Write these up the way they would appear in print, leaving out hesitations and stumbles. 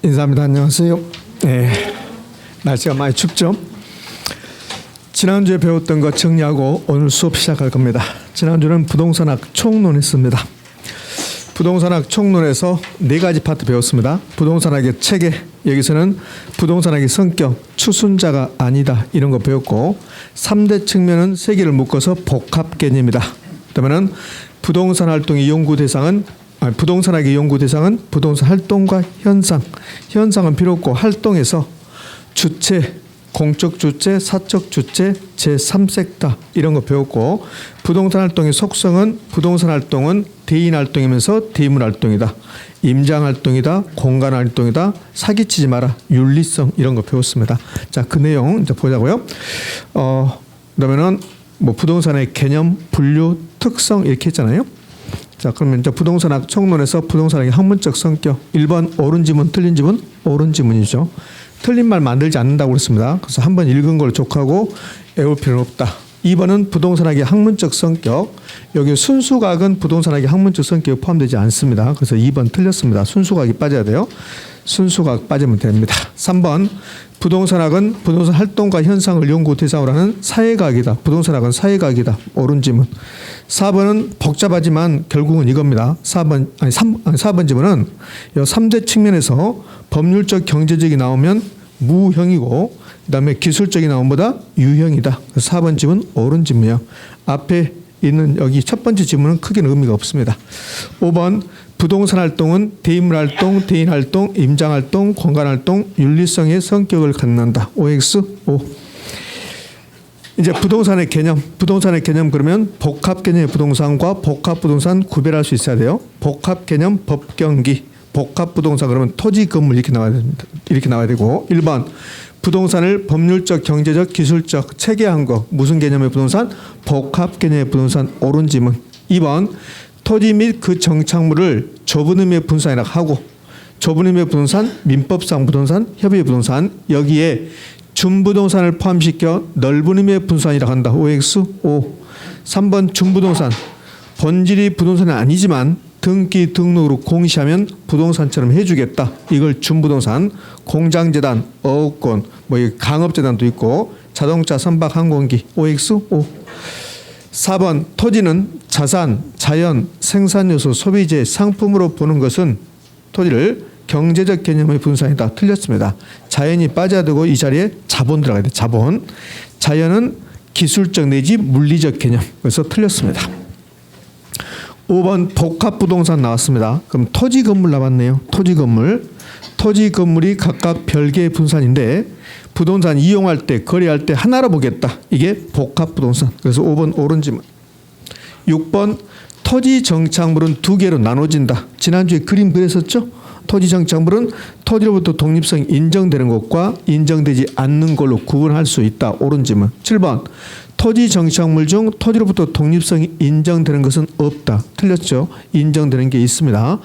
인사합니다. 안녕하세요. 네, 날씨가 많이 춥죠? 지난주에 배웠던 거 정리하고 오늘 수업 시작할 겁니다. 지난주는 부동산학 총론했습니다. 부동산학 총론에서 4가지 파트 배웠습니다. 부동산학의 체계, 여기서는 부동산학의 성격, 추순자가 아니다 이런 거 배웠고, 3대 측면은 3개를 묶어서 복합 개념이다. 그다음에는 부동산 활동의 연구 대상은 부동산학의 연구 대상은 부동산 활동과 현상, 현상은 필요 없고 활동에서 주체, 공적 주체, 사적 주체, 제3섹터 이런 거 배웠고, 부동산 활동의 속성은 부동산 활동은 대인 활동이면서 대물 활동이다. 임장 활동이다. 공간 활동이다. 사기치지 마라. 윤리성 이런 거 배웠습니다. 자, 그 내용 이제 보자고요. 그러면은 뭐 부동산의 개념, 분류, 특성 이렇게 했잖아요. 자, 그러면 이제 부동산학 총론에서 부동산학의 학문적 성격, 1번 옳은 지문, 틀린 지문, 옳은 지문이죠. 틀린 말 만들지 않는다고 그랬습니다. 그래서 한번 읽은 걸 족하고 외울 필요는 없다. 2번은 부동산학의 학문적 성격, 여기 순수각은 부동산학의 학문적 성격에 포함되지 않습니다. 그래서 2번 틀렸습니다. 순수각이 빠져야 돼요. 순수각 빠지면 됩니다. 3번 부동산학은 부동산 활동과 현상을 연구 대상으로 하는 사회과학이다. 부동산학은 사회과학이다. 옳은 지문. 4번은 복잡하지만 결국은 이겁니다. 4번 지문은 이 3대 측면에서 법률적 경제적이 나오면 무형이고, 그다음에 기술적이 나오면 보다 유형이다. 4번 지문 옳은 지문이에요. 앞에 있는 여기 첫 번째 지문은 크게는 의미가 없습니다. 5번 부동산 활동은 대인물 활동, 대인 활동, 임장 활동, 공간 활동, 윤리성의 성격을 갖는다. OX 5. 이제 부동산의 개념 그러면 복합 개념의 부동산과 복합 부동산 구별할 수 있어야 돼요. 복합 개념 법경기, 복합 부동산 그러면 토지 건물 이렇게 나와야 되고, 1번 부동산을 법률적, 경제적, 기술적 체계한 거 무슨 개념의 부동산? 복합 개념의 부동산 옳은 지문. 2번 토지 및 그 정착물을 좁은 의미의 부동산이라고 하고, 좁은 의미의 부동산, 민법상 부동산, 협의의 부동산, 여기에 준부동산을 포함시켜 넓은 의미의 부동산이라고 한다. OX 5. 3번 준부동산, 본질이 부동산은 아니지만 등기 등록으로 공시하면 부동산처럼 해주겠다. 이걸 준부동산. 공장재단, 어업권, 뭐 강업재단도 있고, 자동차, 선박, 항공기. OX 5. 4번 토지는 자산, 자연, 생산요소, 소비재, 상품으로 보는 것은 토지를 경제적 개념의 분산이다. 틀렸습니다. 자연이 빠져야 되고 이 자리에 자본 들어가야 돼. 자본. 자연은 기술적 내지 물리적 개념. 그래서 틀렸습니다. 5번 복합부동산 나왔습니다. 그럼 토지 건물 나왔네요. 토지 건물. 토지 건물이 각각 별개의 분산인데 부동산 이용할 때, 거래할 때 하나로 보겠다. 이게 복합부동산. 그래서 5번 옳은 지문. 6번 토지 정착물은 2개로 나눠진다. 지난주에 그림 그렸었죠? 토지 정착물은 토지로부터 독립성이 인정되는 것과 인정되지 않는 걸로 구분할 수 있다. 옳은 지문. 7번 토지 정착물 중 토지로부터 독립성이 인정되는 것은 없다. 틀렸죠? 인정되는 게 있습니다.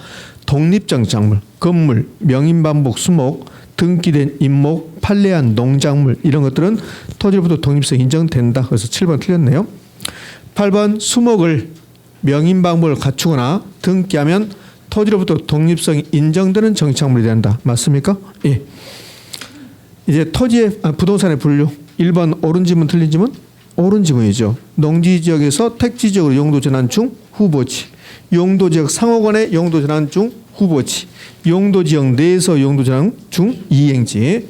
독립정착물, 건물, 명인반복, 수목, 등기된 임목, 판례한 농작물 이런 것들은 토지로부터 독립성이 인정된다. 그래서 7번 틀렸네요. 8번 수목을 명인반복을 갖추거나 등기하면 토지로부터 독립성이 인정되는 정착물이 된다. 맞습니까? 예. 이제 부동산의 분류. 1번 옳은 지문 틀린 지문? 옳은 지문이죠. 농지지역에서 택지지역으로 용도 전환 중 후보지. 용도지역 상호간의 용도 전환 중 후보지. 용도지역 내에서 용도 전환 중 이행지.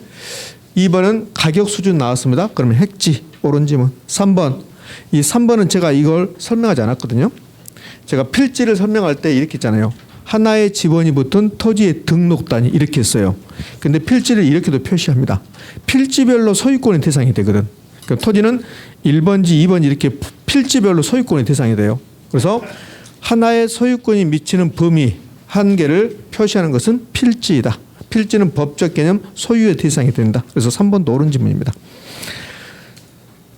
2번은 가격 수준 나왔습니다. 그러면 핵지. 옳은 지문. 3번. 이 3번은 제가 이걸 설명하지 않았거든요. 제가 필지를 설명할 때 이렇게 했잖아요. 하나의 지번이 붙은 토지의 등록단위 이렇게 했어요. 근데 필지를 이렇게도 표시합니다. 필지별로 소유권의 대상이 되거든. 그러니까 토지는 1번지, 2번지 이렇게 필지별로 소유권의 대상이 돼요. 그래서 하나의 소유권이 미치는 범위 한계를 표시하는 것은 필지이다. 필지는 법적 개념 소유의 대상이 된다. 그래서 3번도 옳은 지문입니다.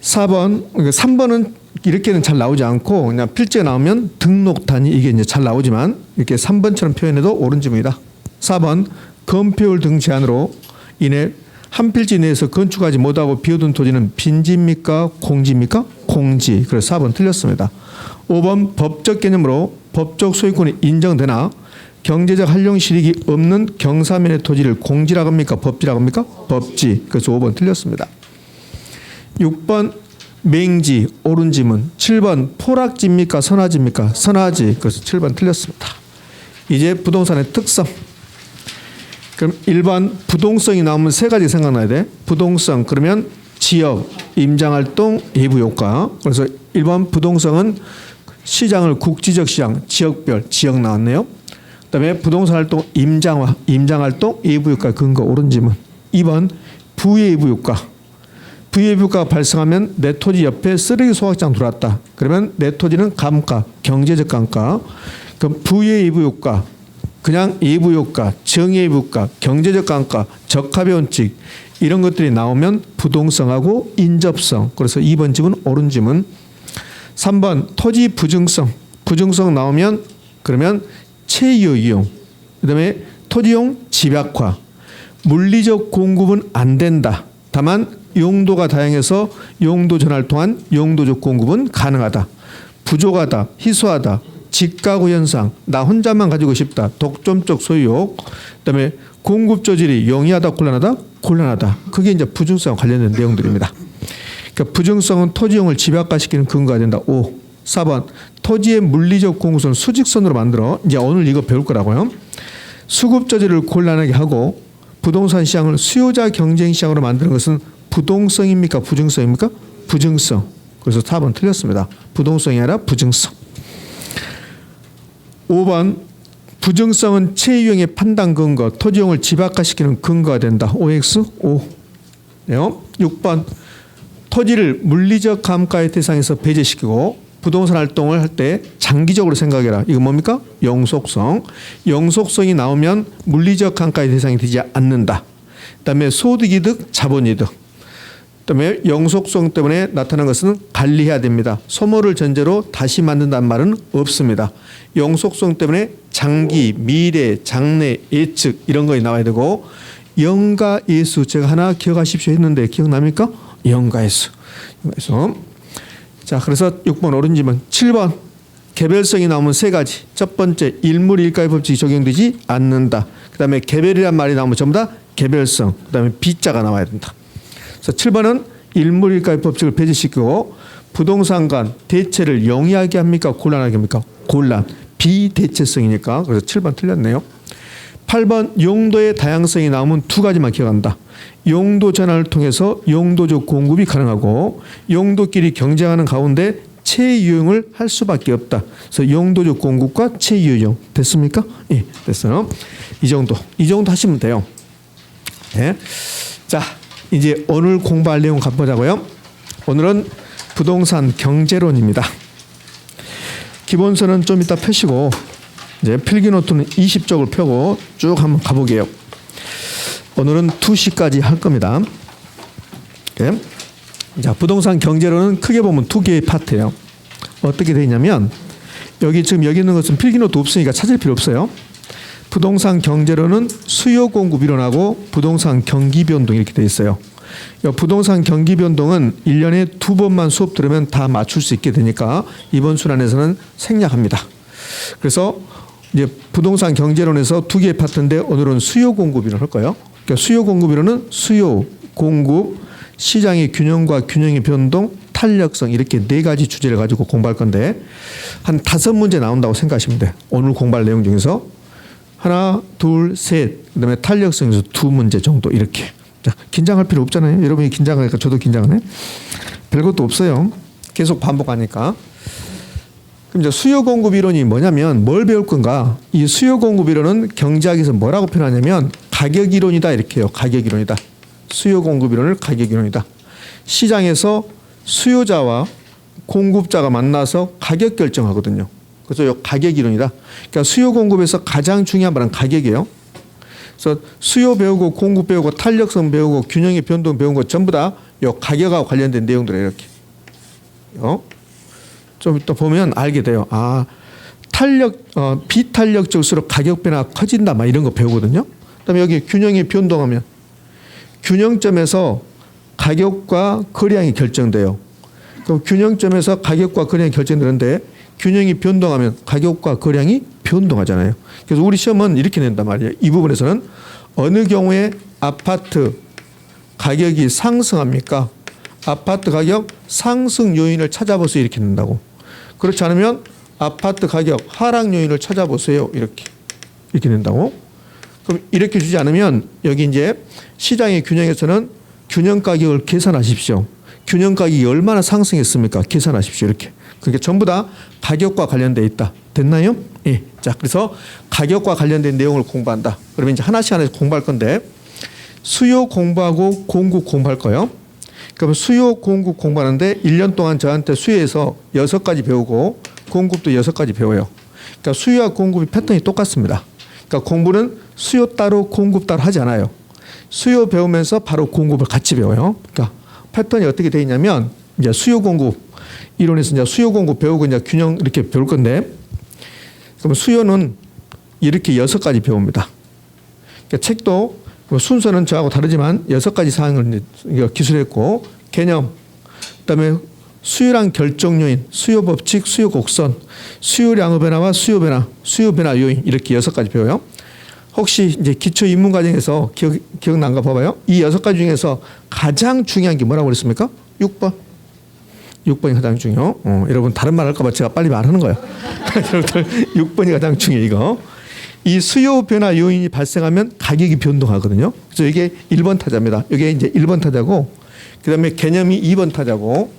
3번은 이렇게는 잘 나오지 않고 그냥 필지가 나오면 등록 단위 이게 이제 잘 나오지만 이렇게 3번처럼 표현해도 옳은 지문이다. 4번 건폐율 등 제한으로 인해 한 필지 내에서 건축하지 못하고 비워둔 토지는 빈지입니까? 공지입니까? 공지. 그래서 4번 틀렸습니다. 5번 법적 개념으로 법적 소유권이 인정되나 경제적 활용 실익이 없는 경사면의 토지를 공지라고 합니까? 법지라고 합니까? 법지. 그래서 5번 틀렸습니다. 6번 맹지 옳은 지문. 7번 포락지입니까? 선화지입니까? 선화지. 그래서 7번 틀렸습니다. 이제 부동산의 특성. 그럼 1번 부동성이 나오면 세 가지 생각나야 돼. 부동성 그러면 지역, 임장활동, 예부효과. 그래서 1번 부동성은 시장을 국지적 시장, 지역별, 지역 나왔네요. 그다음에 부동산 활동, 임장활동, 예부효과 근거 옳은 지문. 2번 부예부효과. 부예부효과가 발생하면 내 토지 옆에 쓰레기 소각장 들어왔다. 그러면 내 토지는 감가, 경제적 감가. 그럼 부예부효과. 그냥 예부효과, 정예부효과, 경제적 감가, 적합의 원칙 이런 것들이 나오면 부동성하고 인접성. 그래서 2번 지문 옳은 지문. 3번 토지 부증성. 부증성 나오면 그러면 체유 이용. 그다음에 토지용 집약화. 물리적 공급은 안 된다. 다만 용도가 다양해서 용도 전환을 통한 용도적 공급은 가능하다. 부족하다. 희소하다. 직가구 현상, 나 혼자만 가지고 싶다. 독점적 소유욕. 그다음에 공급 조절이 용이하다, 곤란하다, 곤란하다. 그게 이제 부증성 관련된 내용들입니다. 그러니까 부증성은 토지용을 집약화시키는 근거가 된다. 5. 4번 토지의 물리적 공급선을 수직선으로 만들어. 이제 오늘 이거 배울 거라고요. 수급 조절을 곤란하게 하고 부동산 시장을 수요자 경쟁 시장으로 만드는 것은 부동성입니까? 부증성입니까? 부증성. 그래서 4번 틀렸습니다. 부동성이 아니라 부증성. 5번 부증성은 체유형의 판단 근거, 토지용을 집약화시키는 근거가 된다. OX 5. 6번 토지를 물리적 감가의 대상에서 배제시키고 부동산 활동을 할 때 장기적으로 생각해라. 이거 뭡니까? 영속성. 영속성이 나오면 물리적 감가의 대상이 되지 않는다. 그다음에 소득이득, 자본이득. 그다음에 영속성 때문에 나타난 것은 관리해야 됩니다. 소모를 전제로 다시 만든다는 말은 없습니다. 영속성 때문에 장기, 미래, 장래, 예측 이런 거에 나와야 되고 영가예수 제가 하나 기억하십시오 했는데 기억납니까? 영가예수. 자, 그래서 6번 옳은 지문. 7번 개별성이 나오면 세 가지. 첫 번째 일물일가의 법칙이 적용되지 않는다. 그다음에 개별이란 말이 나오면 전부 다 개별성. 그다음에 비자가 나와야 된다. 그래서 7번은 일물일가의 법칙을 배제시키고 부동산 간 대체를 용이하게 합니까? 곤란하게 합니까? 곤란. 비대체성이니까. 그래서 7번 틀렸네요. 8번 용도의 다양성이 나오면 두 가지만 기억한다. 용도 전환을 통해서 용도적 공급이 가능하고 용도끼리 경쟁하는 가운데 체유용을 할 수밖에 없다. 그래서 용도적 공급과 체유용 됐습니까? 예, 됐어요. 이 정도 하시면 돼요. 네. 자, 이제 오늘 공부할 내용 가보자고요. 오늘은 부동산 경제론입니다. 기본서는 좀 이따 펴시고 이제 필기노트는 20쪽을 펴고 쭉 한번 가보게요. 오늘은 2시까지 할 겁니다. 네. 자, 부동산 경제론은 크게 보면 두 개의 파트예요. 어떻게 되어 있냐면 여기 지금 여기 있는 것은 필기노트 없으니까 찾을 필요 없어요. 부동산 경제론은 수요 공급 이론하고 부동산 경기 변동 이렇게 되어 있어요. 부동산 경기 변동은 1년에 2번만 수업 들으면 다 맞출 수 있게 되니까 이번 순환에서는 생략합니다. 그래서 이제 부동산 경제론에서 두 개의 파트인데 오늘은 수요 공급 이론 할 거예요. 그러니까 수요 공급 이론은 수요, 공급, 시장의 균형과 균형의 변동, 탄력성 이렇게 네 가지 주제를 가지고 공부할 건데 한 5문제 나온다고 생각하시면 돼요. 오늘 공부할 내용 중에서 하나, 둘, 셋, 그다음에 탄력성에서 2문제 정도 이렇게. 자, 긴장할 필요 없잖아요. 여러분이 긴장하니까 저도 긴장하네. 별것도 없어요. 계속 반복하니까. 그럼 이제 수요 공급 이론이 뭐냐면 뭘 배울 건가? 이 수요 공급 이론은 경제학에서 뭐라고 표현하냐면 가격 이론이다 이렇게 해요. 가격 이론이다. 수요 공급 이론을 가격 이론이다. 시장에서 수요자와 공급자가 만나서 가격 결정하거든요. 그래서 이 가격 이론이다. 그러니까 수요 공급에서 가장 중요한 말은 가격이에요. 그래서 수요 배우고 공급 배우고 탄력성 배우고 균형의 변동 배운 것 전부 다 이 가격하고 관련된 내용들이에요. 이렇게. 좀 이따 보면 알게 돼요. 아, 비탄력적일수록 가격 변화가 커진다. 막 이런 거 배우거든요. 그다음에 여기 균형이 변동하면 균형점에서 가격과 거래량이 결정돼요. 그럼 균형점에서 가격과 거래량이 결정되는데 균형이 변동하면 가격과 거량이 변동하잖아요. 그래서 우리 시험은 이렇게 낸단 말이에요. 이 부분에서는 어느 경우에 아파트 가격이 상승합니까? 아파트 가격 상승 요인을 찾아보세요. 이렇게 낸다고. 그렇지 않으면 아파트 가격 하락 요인을 찾아보세요. 이렇게 낸다고. 그럼 이렇게 주지 않으면 여기 이제 시장의 균형에서는 균형 가격을 계산하십시오. 균형 가격이 얼마나 상승했습니까? 계산하십시오. 이렇게. 그게 전부 다 가격과 관련되어 있다. 됐나요? 예. 자, 그래서 가격과 관련된 내용을 공부한다. 그러면 이제 하나씩 공부할 건데 수요 공부하고 공급 공부할 거예요. 그러면 수요 공급 공부하는데 1년 동안 저한테 수요에서 6가지 배우고 공급도 6가지 배워요. 그러니까 수요와 공급이 패턴이 똑같습니다. 그러니까 공부는 수요 따로 공급 따로 하지 않아요. 수요 배우면서 바로 공급을 같이 배워요. 그러니까 패턴이 어떻게 되어 있냐면 이제 수요 공급 이론에서 이제 수요 공급 배우고 이제 균형 이렇게 배울 건데 그럼 수요는 이렇게 6가지 배웁니다. 그러니까 책도 순서는 저하고 다르지만 6가지 사항을 기술했고 개념, 그다음에 수요량 결정 요인, 수요 법칙, 수요 곡선, 수요량의 변화와 수요 변화 요인 이렇게 6가지 배워요. 혹시 이제 기초 입문 과정에서 기억난가 봐봐요. 이 6가지 중에서 가장 중요한 게 뭐라고 그랬습니까? 6번. 6번이 가장 중요해요. 여러분 다른 말 할까 봐 제가 빨리 말하는 거예요. 여러분들 6번이 가장 중요해요. 이거. 이 수요 변화 요인이 발생하면 가격이 변동하거든요. 그래서 이게 1번 타자입니다. 이게 이제 1번 타자고 그다음에 개념이 2번 타자고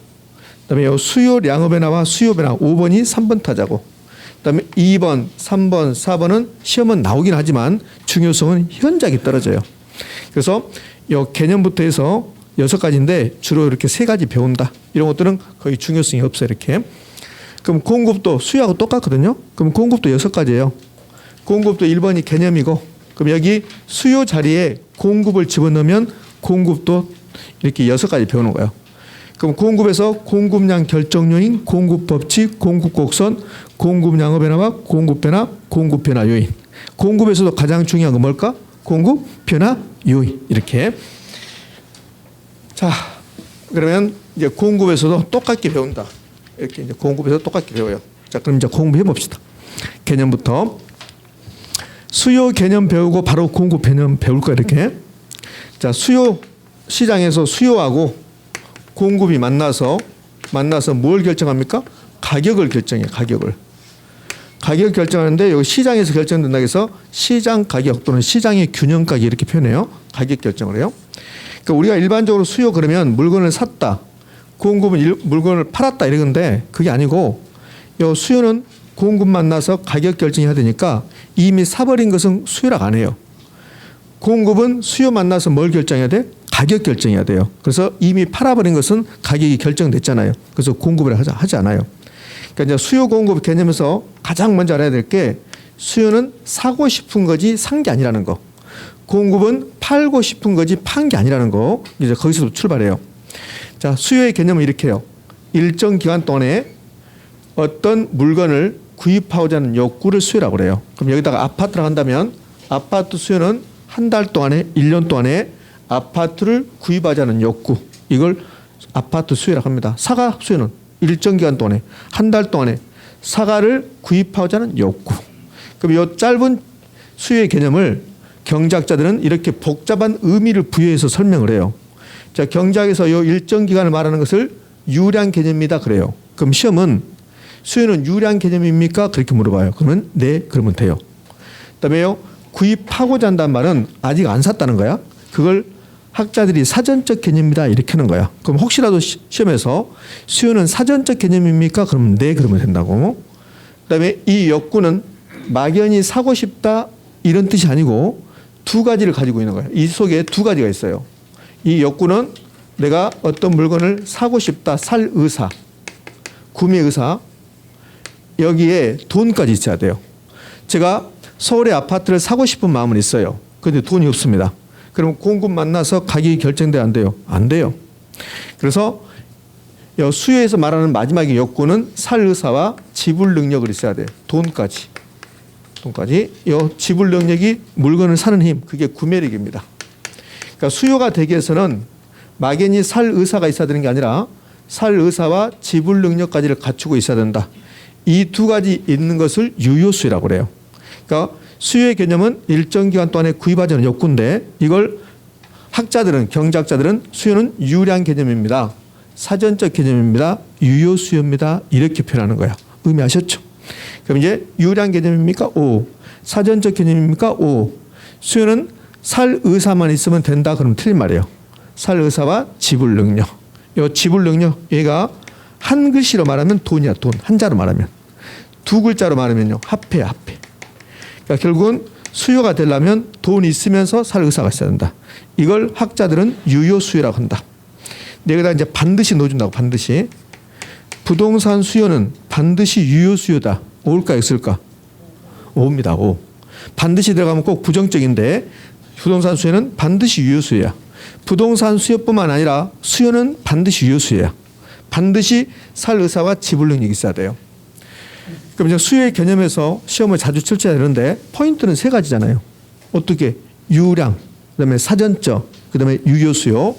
그다음에 수요량의 변화와 수요 변화 5번이 3번 타자고 그다음에 2번, 3번, 4번은 시험은 나오긴 하지만 중요성은 현저하게 떨어져요. 그래서 이 개념부터 해서 6가지인데 주로 이렇게 3가지 배운다. 이런 것들은 거의 중요성이 없어요. 이렇게. 그럼 공급도 수요하고 똑같거든요. 그럼 공급도 6가지예요. 공급도 1번이 개념이고 그럼 여기 수요 자리에 공급을 집어넣으면 공급도 이렇게 6가지 배우는 거예요. 그럼 공급에서 공급량 결정 요인, 공급 법칙, 공급 곡선, 공급량의 변화와 공급 변화 요인. 공급에서도 가장 중요한 건 뭘까? 공급 변화 요인. 이렇게. 자, 그러면 이제 공급에서도 똑같게 배운다. 이렇게 이제 공급에서 똑같게 배워요. 자, 그럼 이제 공부해 봅시다. 개념부터. 수요 개념 배우고 바로 공급 개념 배울 거예요. 이렇게. 자, 수요 시장에서 수요하고 공급이 만나서 뭘 결정합니까? 가격을 결정해요. 가격을 결정하는데 여기 시장에서 결정된다고 해서 시장 가격 또는 시장의 균형 가격 이렇게 표현해요. 가격 결정을 해요. 그러니까 우리가 일반적으로 수요 그러면 물건을 샀다. 공급은 물건을 팔았다 이러는데 그게 아니고 이 수요는 공급 만나서 가격 결정해야 되니까 이미 사버린 것은 수요라고 안 해요. 공급은 수요 만나서 뭘 결정해야 돼? 가격 결정해야 돼요. 그래서 이미 팔아버린 것은 가격이 결정됐잖아요. 그래서 공급을 하지 않아요. 그러니까 이제 수요 공급 개념에서 가장 먼저 알아야 될 게 수요는 사고 싶은 거지 산 게 아니라는 거. 공급은 팔고 싶은 거지 판 게 아니라는 거. 이제 거기서 출발해요. 자, 수요의 개념은 이렇게 해요. 일정 기간 동안에 어떤 물건을 구입하고자 하는 욕구를 수요라고 그래요. 그럼 여기다가 아파트를 한다면 아파트 수요는 한 달 동안에 1년 동안에 아파트를 구입하자는 욕구. 이걸 아파트 수요라고 합니다. 사과 수요는 일정 기간 동안에 한 달 동안에 사과를 구입하고자 하는 욕구. 그럼 이 짧은 수요의 개념을 경제학자들은 이렇게 복잡한 의미를 부여해서 설명을 해요. 자, 경제학에서 이 일정 기간을 말하는 것을 유량 개념이다 그래요. 그럼 시험은 수요는 유량 개념입니까? 그렇게 물어봐요. 그러면 네, 그러면 돼요. 그다음에요. 구입하고자 한다는 말은 아직 안 샀다는 거야. 그걸 학자들이 사전적 개념이다 이렇게 하는 거야. 그럼 혹시라도 시험에서 수요는 사전적 개념입니까? 그러면 네, 그러면 된다고. 그다음에 이 욕구는 막연히 사고 싶다 이런 뜻이 아니고 2가지를 가지고 있는 거야. 이 속에 2가지가 있어요. 이 욕구는 내가 어떤 물건을 사고 싶다, 살 의사, 구매 의사, 여기에 돈까지 있어야 돼요. 제가 서울의 아파트를 사고 싶은 마음은 있어요. 그런데 돈이 없습니다. 그럼 공급 만나서 가격이 결정돼야 안 돼요? 안 돼요. 그래서 수요에서 말하는 마지막의 욕구는 살 의사와 지불 능력을 있어야 돼요. 돈까지. 이 지불 능력이 물건을 사는 힘, 그게 구매력입니다. 그러니까 수요가 되기 위해서는 막연히 살 의사가 있어야 되는 게 아니라 살 의사와 지불 능력까지를 갖추고 있어야 된다. 이 두 가지 있는 것을 유효수요라고 그래요. 그러니까 수요의 개념은 일정 기간 동안에 구입하자는 욕구인데 이걸 학자들은 경제학자들은 수요는 유량 개념입니다. 사전적 개념입니다. 유효수요입니다. 이렇게 표현하는 거야. 의미하셨죠? 그럼 이제 유량 개념입니까? O. 사전적 개념입니까? O. 수요는 살 의사만 있으면 된다. 그러면 틀린 말이에요. 살 의사와 지불 능력. 이 지불 능력 얘가 한 글씨로 말하면 돈이야. 돈. 한자로 말하면. 두 글자로 말하면요. 화폐야. 화폐. 그러니까 결국은 수요가 되려면 돈이 있으면서 살 의사가 있어야 된다. 이걸 학자들은 유효 수요라고 한다. 여기다 이제 반드시 넣어준다고. 반드시. 부동산 수요는 반드시 유효 수요다. O일까 X일까? O입니다. O. 반드시 들어가면 꼭 부정적인데 부동산 수요는 반드시 유효 수요야. 부동산 수요뿐만 아니라 수요는 반드시 유효 수요야. 반드시 살 의사와 지불 능력이 있어야 돼요. 그럼 이제 수요의 개념에서 시험을 자주 출제해야 되는데 포인트는 세 가지잖아요. 어떻게? 유량, 그다음에 사전적, 그다음에 유효수요.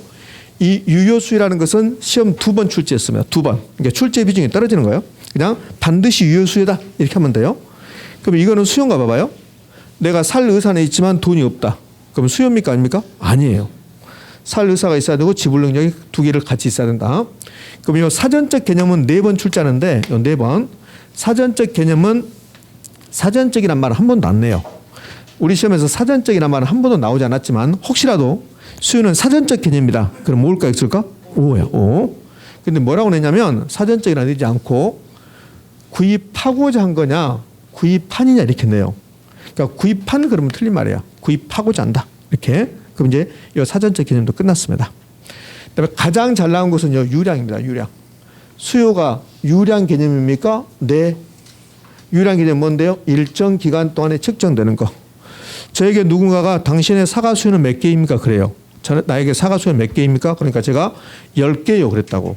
이 유효수요라는 것은 시험 2번 출제했습니다. 2번. 그러니까 출제 비중이 떨어지는 거예요. 그냥 반드시 유효수요다 이렇게 하면 돼요. 그럼 이거는 수요인가 봐봐요. 내가 살 의사는 있지만 돈이 없다. 그럼 수요입니까 아닙니까? 아니에요. 살 의사가 있어야 되고 지불 능력이 두 개를 같이 있어야 된다. 그럼 이 사전적 개념은 4번 출제하는데 4번. 사전적 개념은 사전적이란 말은 한 번도 안 내요. 우리 시험에서 사전적이란 말은 한 번도 나오지 않았지만 혹시라도 수요는 사전적 개념이다. 그럼 뭘까 있을까? O야. O. 근데 뭐라고 냈냐면 사전적이라 내지 않고 구입하고자 한 거냐 구입하느냐 이렇게 내요. 그러니까 구입한 그러면 틀린 말이야. 구입하고자 한다. 이렇게. 그럼 이제 이 사전적 개념도 끝났습니다. 그다음에 가장 잘 나온 것은요. 유량입니다. 유량. 수요가 유량 개념입니까? 네. 유량 개념 뭔데요? 일정 기간 동안에 측정되는 거. 저에게 누군가가 당신의 사과 수요는 몇 개입니까? 그래요. 나에게 사과 수요는 몇 개입니까? 그러니까 제가 10개요 그랬다고.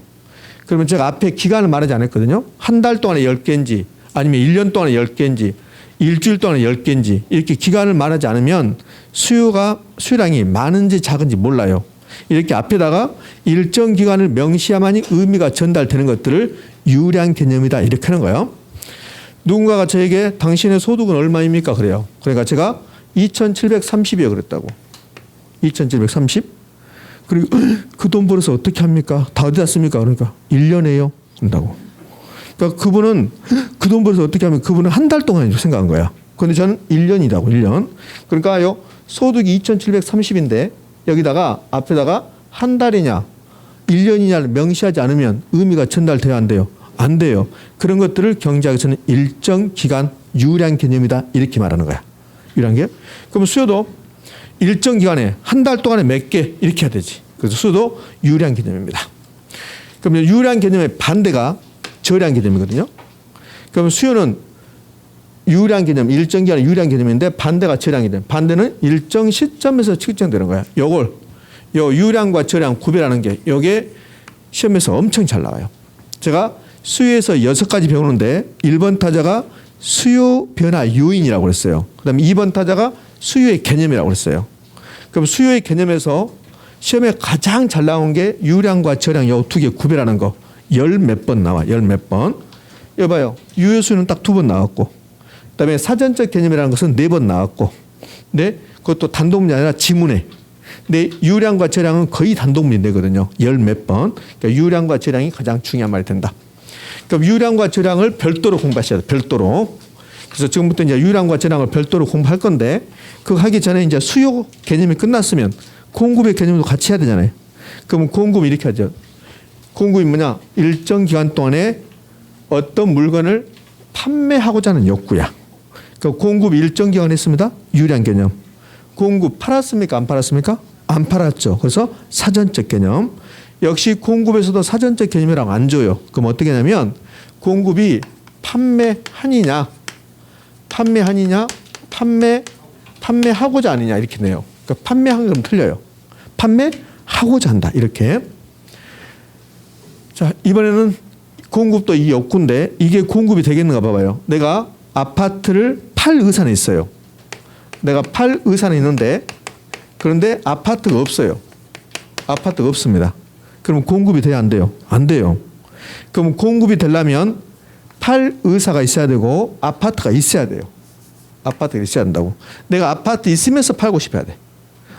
그러면 제가 앞에 기간을 말하지 않았거든요. 한 달 동안에 10개인지 아니면 1년 동안에 10개인지 일주일 동안에 10개인지 이렇게 기간을 말하지 않으면 수요량이 많은지 작은지 몰라요. 이렇게 앞에다가 일정 기간을 명시해야만이 의미가 전달되는 것들을 유량 개념이다 이렇게 하는 거예요. 누군가가 저에게 당신의 소득은 얼마입니까? 그래요. 그러니까 제가 2,730이요 그랬다고. 2,730? 그리고 그 돈 벌어서 어떻게 합니까? 다 어디다 씁니까? 그러니까 1년에요. 그런다고. 그러니까 그분은 그 돈 벌어서 어떻게 하면 그분은 한 달 동안 생각한 거야. 그런데 저는 1년이라고 1년. 그러니까요 소득이 2,730인데 여기다가 앞에다가 한 달이냐 1년이냐를 명시하지 않으면 의미가 전달돼야 안 돼요. 안 돼요. 그런 것들을 경제학에서는 일정 기간 유량 개념이다 이렇게 말하는 거야. 유량 개념. 그럼 수요도 일정 기간에 한 달 동안에 몇 개 이렇게 해야 되지. 그래서 수요도 유량 개념입니다. 그럼 유량 개념의 반대가 저량 개념이거든요. 그럼 수요는 유량 개념, 일정 기간의 유량 개념인데 반대가 저량 개념. 반대는 일정 시점에서 측정되는 거야. 요 유량과 저량 구별하는 게 요게 시험에서 엄청 잘 나와요. 제가 수요에서 6가지 배우는데 1번 타자가 수요 변화 요인이라고 그랬어요. 그다음에 2번 타자가 수요의 개념이라고 그랬어요. 그럼 수요의 개념에서 시험에 가장 잘 나온 게 유량과 저량 요 두 개 구별하는 거. 열 몇 번 나와. 열 몇 번. 여기 봐요. 유효수는 딱 2번 나왔고 그다음에 사전적 개념이라는 것은 4번 나왔고 근데 그것도 단독문이 아니라 지문에 근데 유량과 저량은 거의 단독문인데거든요. 열 몇 번. 그러니까 유량과 저량이 가장 중요한 말이 된다. 그럼 유량과 저량을 별도로 공부하셔야 돼요. 별도로. 그래서 지금부터 이제 유량과 저량을 별도로 공부할 건데 그거 하기 전에 이제 수요 개념이 끝났으면 공급의 개념도 같이 해야 되잖아요. 그러면 공급은 이렇게 하죠. 공급이 뭐냐? 일정 기간 동안에 어떤 물건을 판매하고자 하는 욕구야. 그러니까 공급 일정 기간 했습니다. 유량 개념. 공급 팔았습니까? 안 팔았습니까? 안 팔았죠. 그래서 사전적 개념. 역시 공급에서도 사전적 개념이라고 안 줘요. 그럼 어떻게 하냐면 공급이 판매하느냐 판매하고자 하느냐 이렇게 내요. 그러니까 판매한 건 틀려요. 판매하고자 한다 이렇게. 자 이번에는 공급도 이 욕구인데 이게 공급이 되겠는가 봐봐요. 내가 아파트를 팔 의사는 있어요. 내가 팔 의사는 있는데 그런데 아파트가 없어요. 아파트가 없습니다. 그럼 공급이 돼야 안 돼요? 안 돼요. 그럼 공급이 되려면 팔 의사가 있어야 되고 아파트가 있어야 돼요. 아파트가 있어야 한다고. 내가 아파트 있으면서 팔고 싶어야 돼.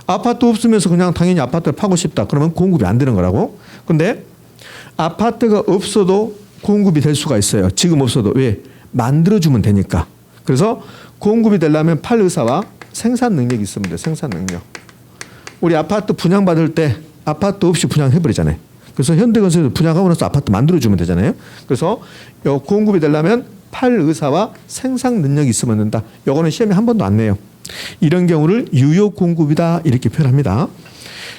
아파트 없으면서 그냥 당연히 아파트를 파고 싶다. 그러면 공급이 안 되는 거라고. 근데 아파트가 없어도 공급이 될 수가 있어요. 지금 없어도. 왜? 만들어주면 되니까. 그래서 공급이 되려면 팔 의사와 생산 능력이 있으면 돼요. 생산 능력. 우리 아파트 분양받을 때 아파트 없이 분양해버리잖아요. 그래서 현대건설에서 분양하고 나서 아파트 만들어주면 되잖아요. 그래서 요 공급이 되려면 팔 의사와 생산 능력이 있으면 된다. 요거는 시험에 한 번도 안 내요. 이런 경우를 유효 공급이다 이렇게 표현합니다.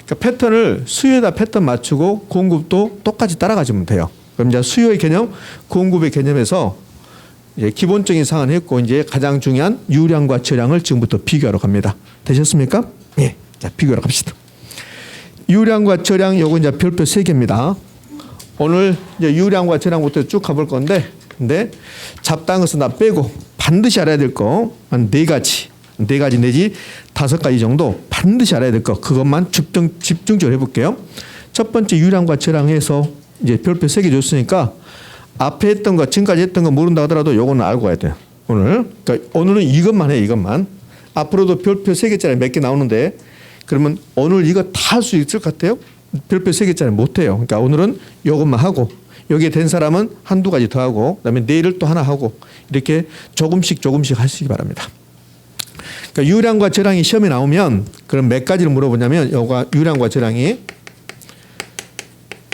그러니까 패턴을 수요에다 패턴 맞추고 공급도 똑같이 따라가시면 돼요. 그럼 이제 수요의 개념, 공급의 개념에서 이제 기본적인 사항을 했고 이제 가장 중요한 유량과 저량을 지금부터 비교하러 갑니다. 되셨습니까? 예. 자, 비교하러 갑시다. 유량과 저량 요거 이제 별표 3개입니다. 오늘 이제 유량과 저량부터 쭉 가볼 건데 근데 잡다한 것은 다 빼고 반드시 알아야 될 거 한 4가지 내지 5가지 정도 반드시 알아야 될 거 그것만 집중적으로 해볼게요. 첫 번째 유량과 저량에서 이제 별표 3개 줬으니까 앞에 했던 거 지금까지 했던 거 모른다 하더라도 요거는 알고 가야 돼요. 그러니까 오늘은 이것만 해 이것만. 앞으로도 별표 3개짜리 몇 개 나오는데 그러면 오늘 이거 다 할 수 있을 것 같아요? 별표 3개짜리 못해요. 그러니까 오늘은 이것만 하고 여기에 된 사람은 한두 가지 더 하고 그다음에 내일을 또 하나 하고 이렇게 조금씩 하시기 바랍니다. 그러니까 유량과 저량이 시험에 나오면 그럼 몇 가지를 물어보냐면 요가 유량과 저량이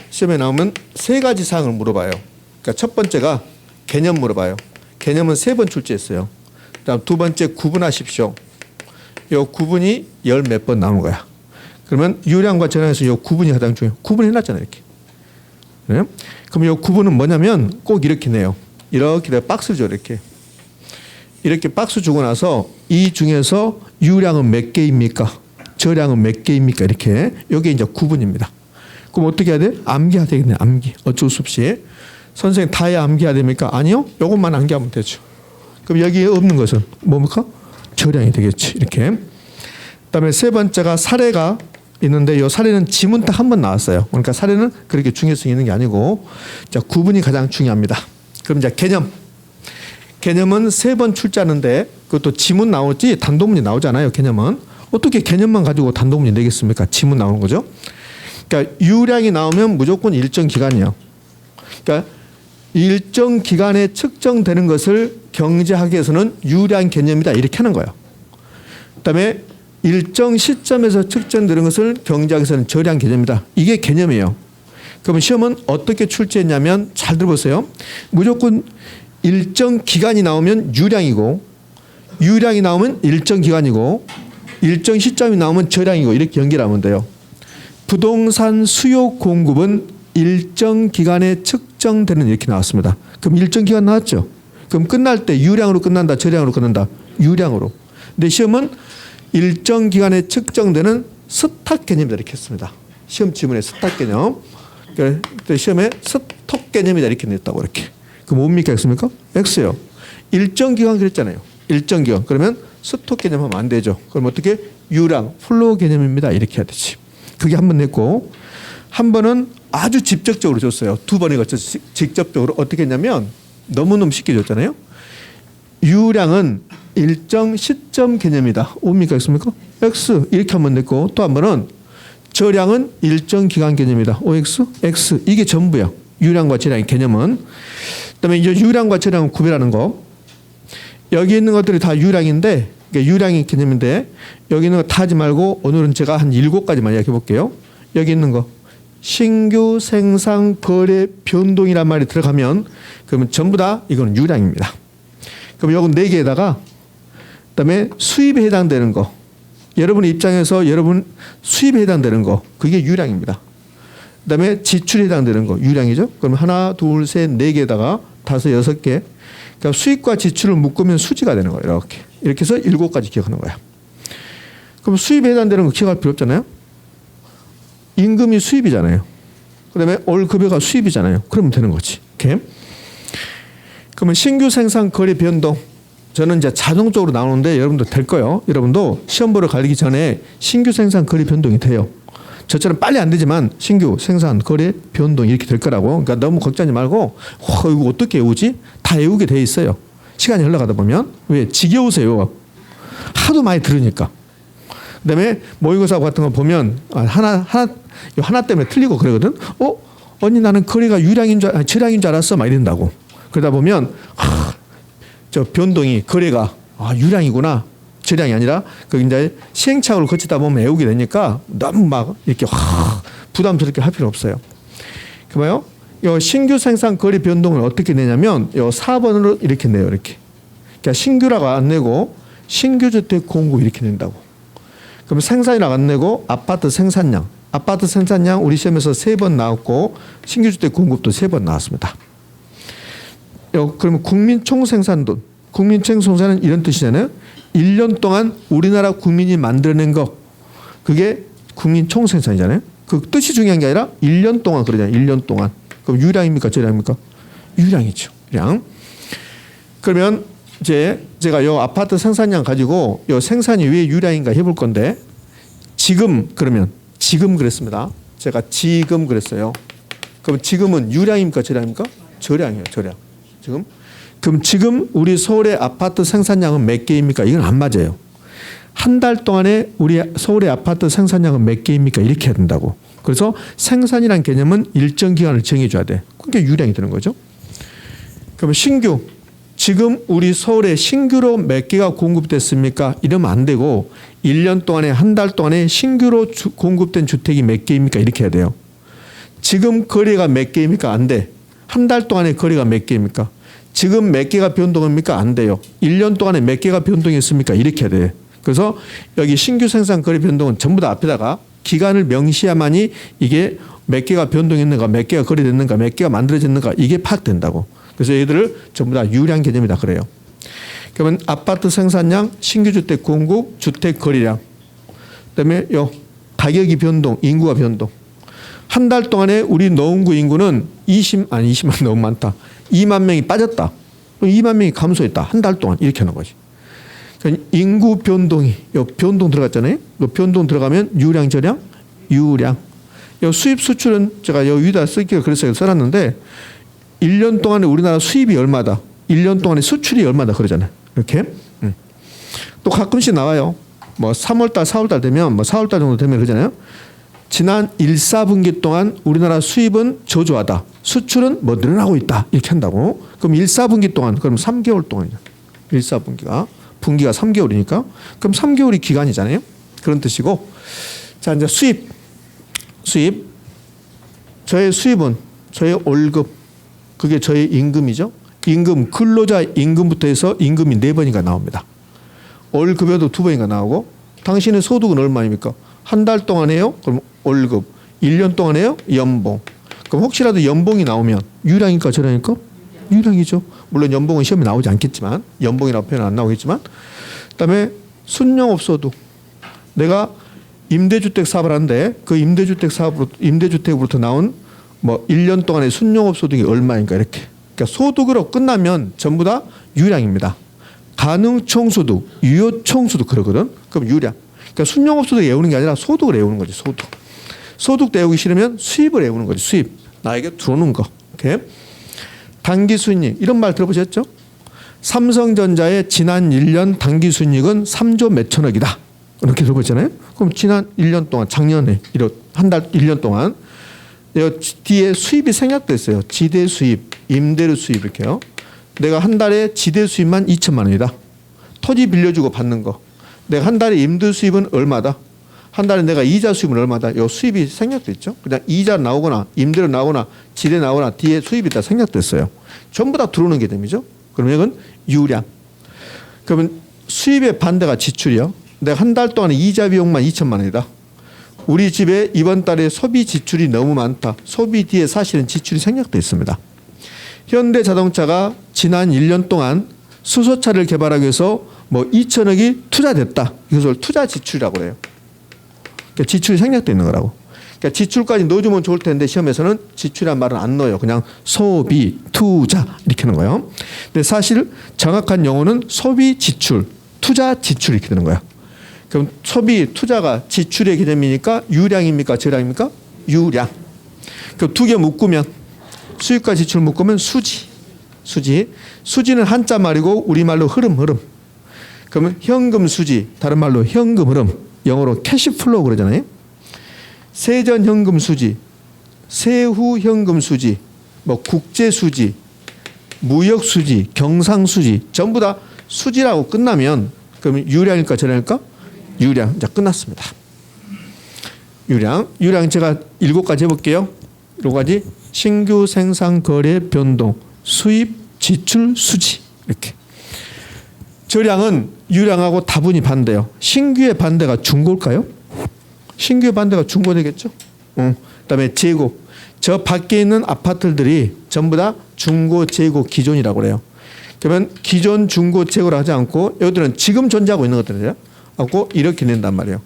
시험에 나오면 3가지 사항을 물어봐요. 그러니까 첫 번째가 개념 물어봐요. 개념은 3번 출제했어요. 그다음 두 번째 구분하십시오. 요 구분이 열 몇 번 나오는 거야. 그러면 유량과 저량에서 요 구분이 가장 중요해요. 구분해놨잖아요. 이렇게. 네? 그럼 요 구분은 뭐냐면 꼭 이렇게 내요. 이렇게 박스 줘 이렇게. 이렇게 박스 주고 나서 이 중에서 유량은 몇 개입니까? 저량은 몇 개입니까? 이렇게. 요게 이제 구분입니다. 그럼 어떻게 해야 돼? 암기해야 되겠네. 암기. 어쩔 수 없이. 선생님 다 해야 암기해야 됩니까? 아니요. 요것만 암기하면 되죠. 그럼 여기에 없는 것은 뭡니까? 저량이 되겠지. 이렇게. 그다음에 세 번째가 사례가 있는데 이 사례는 지문 딱 한 번 나왔어요. 그러니까 사례는 그렇게 중요성이 있는 게 아니고 자, 구분이 가장 중요합니다. 그럼 이제 개념은 3번 출제하는데 그것도 지문 나오지 단독문이 나오잖아요. 개념은. 어떻게 개념만 가지고 단독문이 내겠습니까? 지문 나오는 거죠. 그러니까 유량이 나오면 무조건 일정 기간이요. 그러니까 일정 기간에 측정되는 것을 경제학에서는 유량 개념이다 이렇게 하는 거예요. 그다음에 일정 시점에서 측정되는 것을 경제학에서는 저량 개념이다. 이게 개념이에요. 그러면 시험은 어떻게 출제했냐면 잘 들어보세요. 무조건 일정 기간이 나오면 유량이고 유량이 나오면 일정 기간이고 일정 시점이 나오면 저량이고 이렇게 연결하면 돼요. 부동산 수요 공급은 일정 기간에 측정되는 이렇게 나왔습니다. 그럼 일정 기간 나왔죠. 그럼 끝날 때 유량으로 끝난다, 저량으로 끝난다. 유량으로. 근데 시험은 일정 기간에 측정되는 스탁 개념이다 이렇게 했습니다. 시험 지문에 스탁 개념. 그러니까 시험에 스톡 개념이다 이렇게 냈다고 이렇게. 그럼 뭡니까 X입니까? X요. 일정 기간 그랬잖아요. 일정 기간. 그러면 스톡 개념 하면 안 되죠. 그럼 어떻게? 유량, 플로우 개념입니다. 이렇게 해야 되지. 그게 한 번 냈고 한 번은 아주 직접적으로 줬어요. 2번에 걸쳐서 직접적으로 어떻게 했냐면 너무너무 쉽게 줬잖아요. 유량은 일정 시점 개념이다. 뭡니까 X입니까? X 이렇게 한 번 냈고 또 한 번은 저량은 일정 기간 개념이다. OX, X 이게 전부야. 유량과 저량의 개념은. 그다음에 이제 유량과 저량을 구별하는 거. 여기 있는 것들이 다 유량인데 그러니까 유량의 개념인데 여기 있는 거 다 하지 말고 오늘은 제가 한 7가지만 이야기해 볼게요. 여기 있는 거 신규 생산 거래 변동이란 말이 들어가면 그러면 전부 다 이건 유량입니다. 그럼 이건 4개에다가 그다음에 수입에 해당되는 거 여러분의 입장에서 여러분 수입에 해당되는 거 그게 유량입니다. 그다음에 지출에 해당되는 거 유량이죠. 그럼 하나, 둘, 셋, 4개에다가 5, 6개. 그러니까 수입과 지출을 묶으면 수지가 되는 거예요. 이렇게 해서 7가지 기억하는 거야. 그럼 수입에 해당되는 거 기억할 필요 없잖아요. 임금이 수입이잖아요. 그다음에 올 급여가 수입이잖아요. 그러면 되는 거지. 이렇게. 그러면 신규 생산 거래 변동 저는 이제 자동적으로 나오는데 여러분도 될 거예요. 여러분도 시험 보러 가기 전에 신규 생산 거래 변동이 돼요. 저처럼 빨리 안 되지만 신규 생산, 거래, 변동 이렇게 될 거라고. 그러니까 너무 걱정하지 말고 이거 어떻게 외우지? 다 외우게 돼 있어요. 시간이 흘러가다 보면. 왜? 지겨우세요. 하도 많이 들으니까. 그다음에 모의고사 같은 거 보면 하나 때문에 틀리고 그러거든. 언니 나는 거래가 절량인 줄 알았어. 막 이런다고. 그러다 보면 저 변동이 거래가 유량이구나. 절량이 아니라 그 이제 시행착오를 거치다 보면 외우게 되니까 너무 막 이렇게 부담스럽게 할 필요 없어요. 그러면 요 신규 생산 거래 변동을 어떻게 내냐면 요 4번으로 이렇게 내요. 이렇게. 그러니까 신규라고 안 내고 신규 주택 공급 이렇게 낸다고. 그럼 생산이라고 안 내고 아파트 생산량 우리 시험에서 3번 나왔고 신규 주택 공급도 3번 나왔습니다. 그러면 국민 총생산돈, 국민 총생산은 이런 뜻이잖아요. 1년 동안 우리나라 국민이 만들어낸 거, 그게 국민 총생산이잖아요. 그 뜻이 중요한 게 아니라 1년 동안 그러잖아요. 1년 동안. 그럼 유량입니까? 절량입니까? 유량이죠. 유량. 그러면 이제 제가 요 아파트 생산량 가지고 요 생산이 왜 유량인가 해볼 건데 지금 그랬습니다. 제가 지금 그랬어요. 그럼 지금은 유량입니까? 절량입니까? 절량이에요. 절량. 그럼 지금 우리 서울의 아파트 생산량은 몇 개입니까? 이건 안 맞아요. 한 달 동안에 우리 서울의 아파트 생산량은 몇 개입니까? 이렇게 해야 된다고. 그래서 생산이라는 개념은 일정 기간을 정해줘야 돼. 그게 유량이 되는 거죠. 그러면 신규. 지금 우리 서울에 신규로 몇 개가 공급됐습니까? 이러면 안 되고 1년 동안에 한 달 동안에 신규로 공급된 주택이 몇 개입니까? 이렇게 해야 돼요. 지금 거래가 몇 개입니까? 안 돼. 한 달 동안에 거래가 몇 개입니까? 지금 몇 개가 변동합니까? 안 돼요. 1년 동안에 몇 개가 변동했습니까? 이렇게 해야 돼요. 그래서 여기 신규 생산 거래 변동은 전부 다 앞에다가 기간을 명시해야만이 이게 몇 개가 변동했는가, 몇 개가 거래됐는가, 몇 개가 만들어졌는가 이게 파악된다고. 그래서 얘들을 전부 다 유량 개념이다 그래요. 그러면 아파트 생산량, 신규 주택 공급, 주택 거래량, 그다음에 요 가격이 변동, 인구가 변동. 한 달 동안에 우리 노원구 인구는 20만 너무 많다. 2만 명이 빠졌다. 2만 명이 감소했다. 한 달 동안 이렇게 하는 거지. 그러니까 인구 변동이 요 변동 들어갔잖아요. 요 변동 들어가면 유량, 절량, 유량. 요 수입 수출은 제가 요 위에다 쓰기가 그래서 써놨는데 1년 동안에 우리나라 수입이 얼마다. 1년 동안에 수출이 얼마다 그러잖아요. 이렇게. 또 가끔씩 나와요. 뭐 3월달, 4월달 되면 뭐 4월달 정도 되면 그러잖아요. 지난 1, 4분기 동안 우리나라 수입은 저조하다. 수출은 뭐 늘어나고 있다. 이렇게 한다고. 그럼 1, 4분기 동안 그럼 3개월 동안이죠. 1, 4분기가. 분기가 3개월이니까. 그럼 3개월이 기간이잖아요. 그런 뜻이고. 자, 이제 수입. 저의 수입은 저의 월급. 그게 저의 임금이죠. 임금, 근로자 임금부터 해서 임금이 4번인가 나옵니다. 월급에도 2번인가 나오고 당신의 소득은 얼마입니까? 한 달 동안 해요? 그럼 월급. 1년 동안 해요? 연봉. 그럼 혹시라도 연봉이 나오면 유량일까 절량일까? 유량이죠. 물론 연봉은 시험에 나오지 않겠지만 연봉이라고 표현은 안 나오겠지만 그다음에 순영업소득. 내가 임대주택 사업을 하는데 그 임대주택으로부터 나온 뭐 1년 동안의 순영업소득이 얼마인가 이렇게. 그러니까 소득으로 끝나면 전부 다 유량입니다. 가능총소득, 유효총소득 그러거든. 그럼 유량. 그러니까 순영업소득 외우는 게 아니라 소득을 외우는 거지. 소득 외우기 싫으면 수입을 외우는 거지. 수입. 나에게 들어오는 거. 이렇게. 당기순이익 이런 말 들어보셨죠? 삼성전자의 지난 1년 당기순이익은 3조 몇천억이다. 이렇게 들어보잖아요. 그럼 지난 1년 동안 작년에 한 달 1년 동안 뒤에 수입이 생략됐어요. 지대 수입, 임대료 수입 이렇게요. 내가 한 달에 지대 수입만 2천만 원이다. 토지 빌려주고 받는 거. 내가 한 달에 임대 수입은 얼마다. 한 달에 내가 이자 수입은 얼마다. 요 수입이 생략됐죠. 그냥 이자 나오거나 임대료 나오거나 지대 나오거나 뒤에 수입이 다 생략됐어요. 전부 다 들어오는 개념이죠. 그러면 이건 유량. 그러면 수입의 반대가 지출이요. 내가 한 달 동안에 이자 비용만 2천만 원이다. 우리 집에 이번 달에 소비 지출이 너무 많다. 소비 뒤에 사실은 지출이 생략되어 있습니다. 현대자동차가 지난 1년 동안 수소차를 개발하기 위해서 뭐 2천억이 투자됐다. 이것을 투자 지출이라고 해요. 그러니까 지출이 생략되어 있는 거라고. 그러니까 지출까지 넣어주면 좋을 텐데 시험에서는 지출이란 말은 안 넣어요. 그냥 소비, 투자 이렇게 하는 거예요. 근데 사실 정확한 용어는 소비 지출, 투자 지출 이렇게 되는 거야. 그럼 소비 투자가 지출의 개념이니까 유량입니까 저량입니까? 유량. 그럼 두 개 묶으면 수입과 지출 묶으면 수지. 수지는 한자 말이고 우리말로 흐름. 그러면 현금 수지, 다른 말로 현금 흐름, 영어로 캐시플로우 그러잖아요. 세전 현금 수지, 세후 현금 수지, 뭐 국제 수지, 무역 수지, 경상 수지 전부 다 수지라고 끝나면 그러면 유량일까 저량일까? 유량. 자, 끝났습니다. 유량 제가 7가지 해볼게요. 7가지. 신규 생산 거래 변동, 수입, 지출, 수지 이렇게. 저량은 유량하고 다분히 반대요. 신규의 반대가 중고일까요? 신규의 반대가 중고 되겠죠. 그다음에 재고. 저 밖에 있는 아파트들이 전부 다 중고, 재고, 기존이라고 그래요. 그러면 기존, 중고, 재고를 하지 않고 여기들은 지금 존재하고 있는 것들이죠. 하고 이렇게 낸단 말이에요.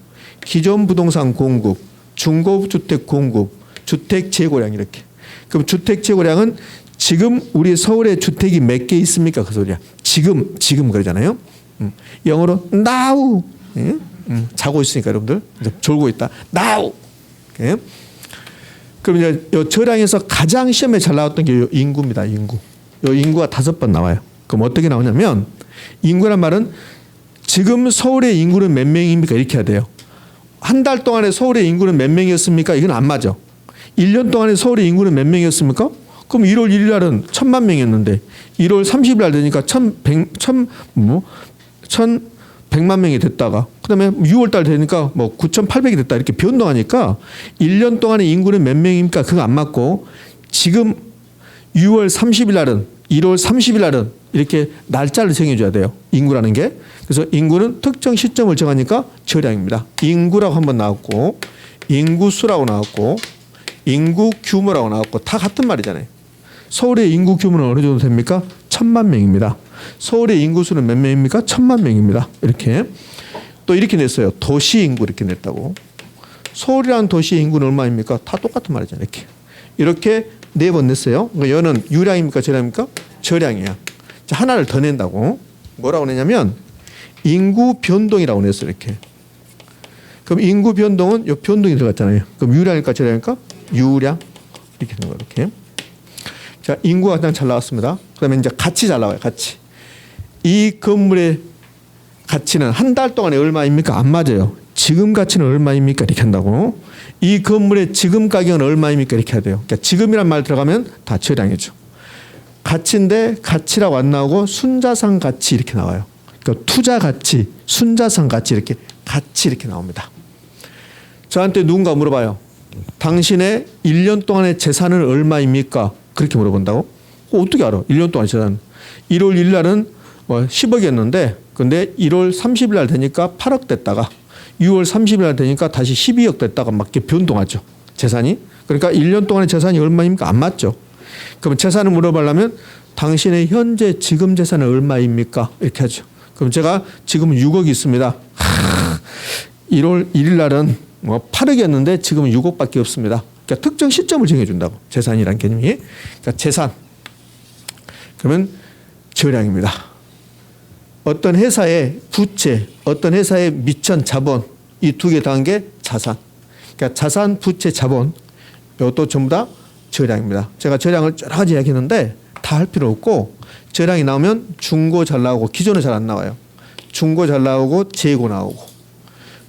기존 부동산 공급, 중고 주택 공급, 주택 재고량 이렇게. 그럼 주택 재고량은 지금 우리 서울에 주택이 몇 개 있습니까? 그 소리야. 지금 그러잖아요. 영어로 now. 자고 있으니까 여러분들 졸고 있다. now. 오케이. 그럼 이제 요 저량에서 가장 시험에 잘 나왔던 게 인구입니다. 인구. 요 인구가 5번 나와요. 그럼 어떻게 나오냐면 인구란 말은 지금 서울의 인구는 몇 명입니까? 이렇게 해야 돼요. 한 달 동안에 서울의 인구는 몇 명이었습니까? 이건 안 맞아. 1년 동안에 서울의 인구는 몇 명이었습니까? 그럼 1월 1일 날은 1,000만 명이었는데 1월 30일 날 되니까 1,100만 명이 됐다가 그다음에 6월 달 되니까 뭐 9,800이 됐다 이렇게 변동하니까 1년 동안의 인구는 몇 명입니까? 그거 안 맞고 지금 6월 30일 날은 1월 30일 날은 이렇게 날짜를 정해줘야 돼요. 인구라는 게. 그래서 인구는 특정 시점을 정하니까 저량입니다. 인구라고 한번 나왔고 인구수라고 나왔고 인구 규모라고 나왔고 다 같은 말이잖아요. 서울의 인구 규모는 어느 정도 됩니까? 1,000만 명입니다. 서울의 인구수는 몇 명입니까? 1,000만 명입니다. 이렇게. 또 이렇게 냈어요. 도시 인구 이렇게 냈다고. 서울이라는 도시의 인구는 얼마입니까? 다 똑같은 말이잖아요. 이렇게 4번 냈어요. 그러니까 얘는 유량입니까? 저량입니까? 저량이야. 자, 하나를 더 낸다고. 뭐라고 냈냐면 인구 변동이라고 냈어요. 이렇게. 그럼 인구 변동은 요 변동이 들어갔잖아요. 그럼 유량일까? 저량일까? 유량. 이렇게 되는 거예요. 이렇게. 자, 인구가 가장 잘 나왔습니다. 그다음에 이제 가치 잘 나와요. 가치. 이 건물의 가치는 한 달 동안에 얼마입니까? 안 맞아요. 지금 가치는 얼마입니까? 이렇게 한다고. 이 건물의 지금 가격은 얼마입니까? 이렇게 해야 돼요. 그러니까 지금이란 말 들어가면 다 저량이죠. 가치인데 가치라고 안 나오고 순자산 가치 이렇게 나와요. 그러니까 투자 가치, 순자산 가치 이렇게 같이 이렇게 나옵니다. 저한테 누군가 물어봐요. 당신의 1년 동안의 재산은 얼마입니까? 그렇게 물어본다고? 어떻게 알아? 1년 동안 재산. 1월 1일 날은 10억이었는데 근데 1월 30일 날 되니까 8억 됐다가 6월 30일 날 되니까 다시 12억 됐다가 막 이렇게 변동하죠. 재산이. 그러니까 1년 동안의 재산이 얼마입니까? 안 맞죠. 그럼 재산을 물어보려면 당신의 현재 지금 재산은 얼마입니까? 이렇게 하죠. 그럼 제가 지금 6억이 있습니다. 1월 1일 날은 8억이었는데 지금은 6억밖에 없습니다. 그러니까 특정 시점을 정해준다고. 재산이란 개념이. 그러니까 재산. 그러면 저량입니다. 어떤 회사의 부채, 어떤 회사의 미천 자본 이 두 개 더한 게 자산. 그러니까 자산, 부채, 자본 이것도 전부 다 저량입니다. 제가 저량을 여러 가지 이야기했는데 다 할 필요 없고 저량이 나오면 중고 잘 나오고 기존은 잘 안 나와요. 중고 잘 나오고 재고 나오고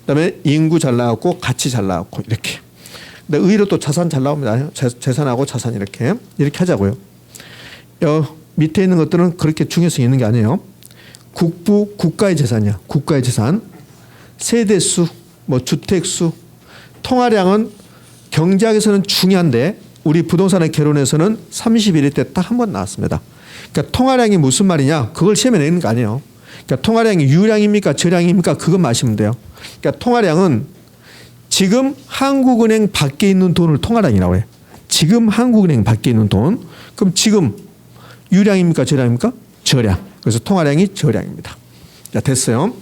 그다음에 인구 잘 나왔고 가치 잘 나왔고 이렇게. 근데 의외로 또 자산 잘 나옵니다. 재산하고 자산 이렇게 하자고요. 밑에 있는 것들은 그렇게 중요성이 있는 게 아니에요. 국부 국가의 재산이야. 국가의 재산. 세대수, 뭐 주택수, 통화량은 경제학에서는 중요한데 우리 부동산의 개론에서는 31일 때 딱 한 번 나왔습니다. 그러니까 통화량이 무슨 말이냐? 그걸 시험에 내는 거 아니에요. 그러니까 통화량이 유량입니까? 저량입니까? 그것만 아시면 돼요. 그러니까 통화량은 지금 한국은행 밖에 있는 돈을 통화량이라고 해요. 지금 한국은행 밖에 있는 돈. 그럼 지금 유량입니까? 저량입니까? 저량. 그래서 통화량이 저량입니다. 자, 됐어요.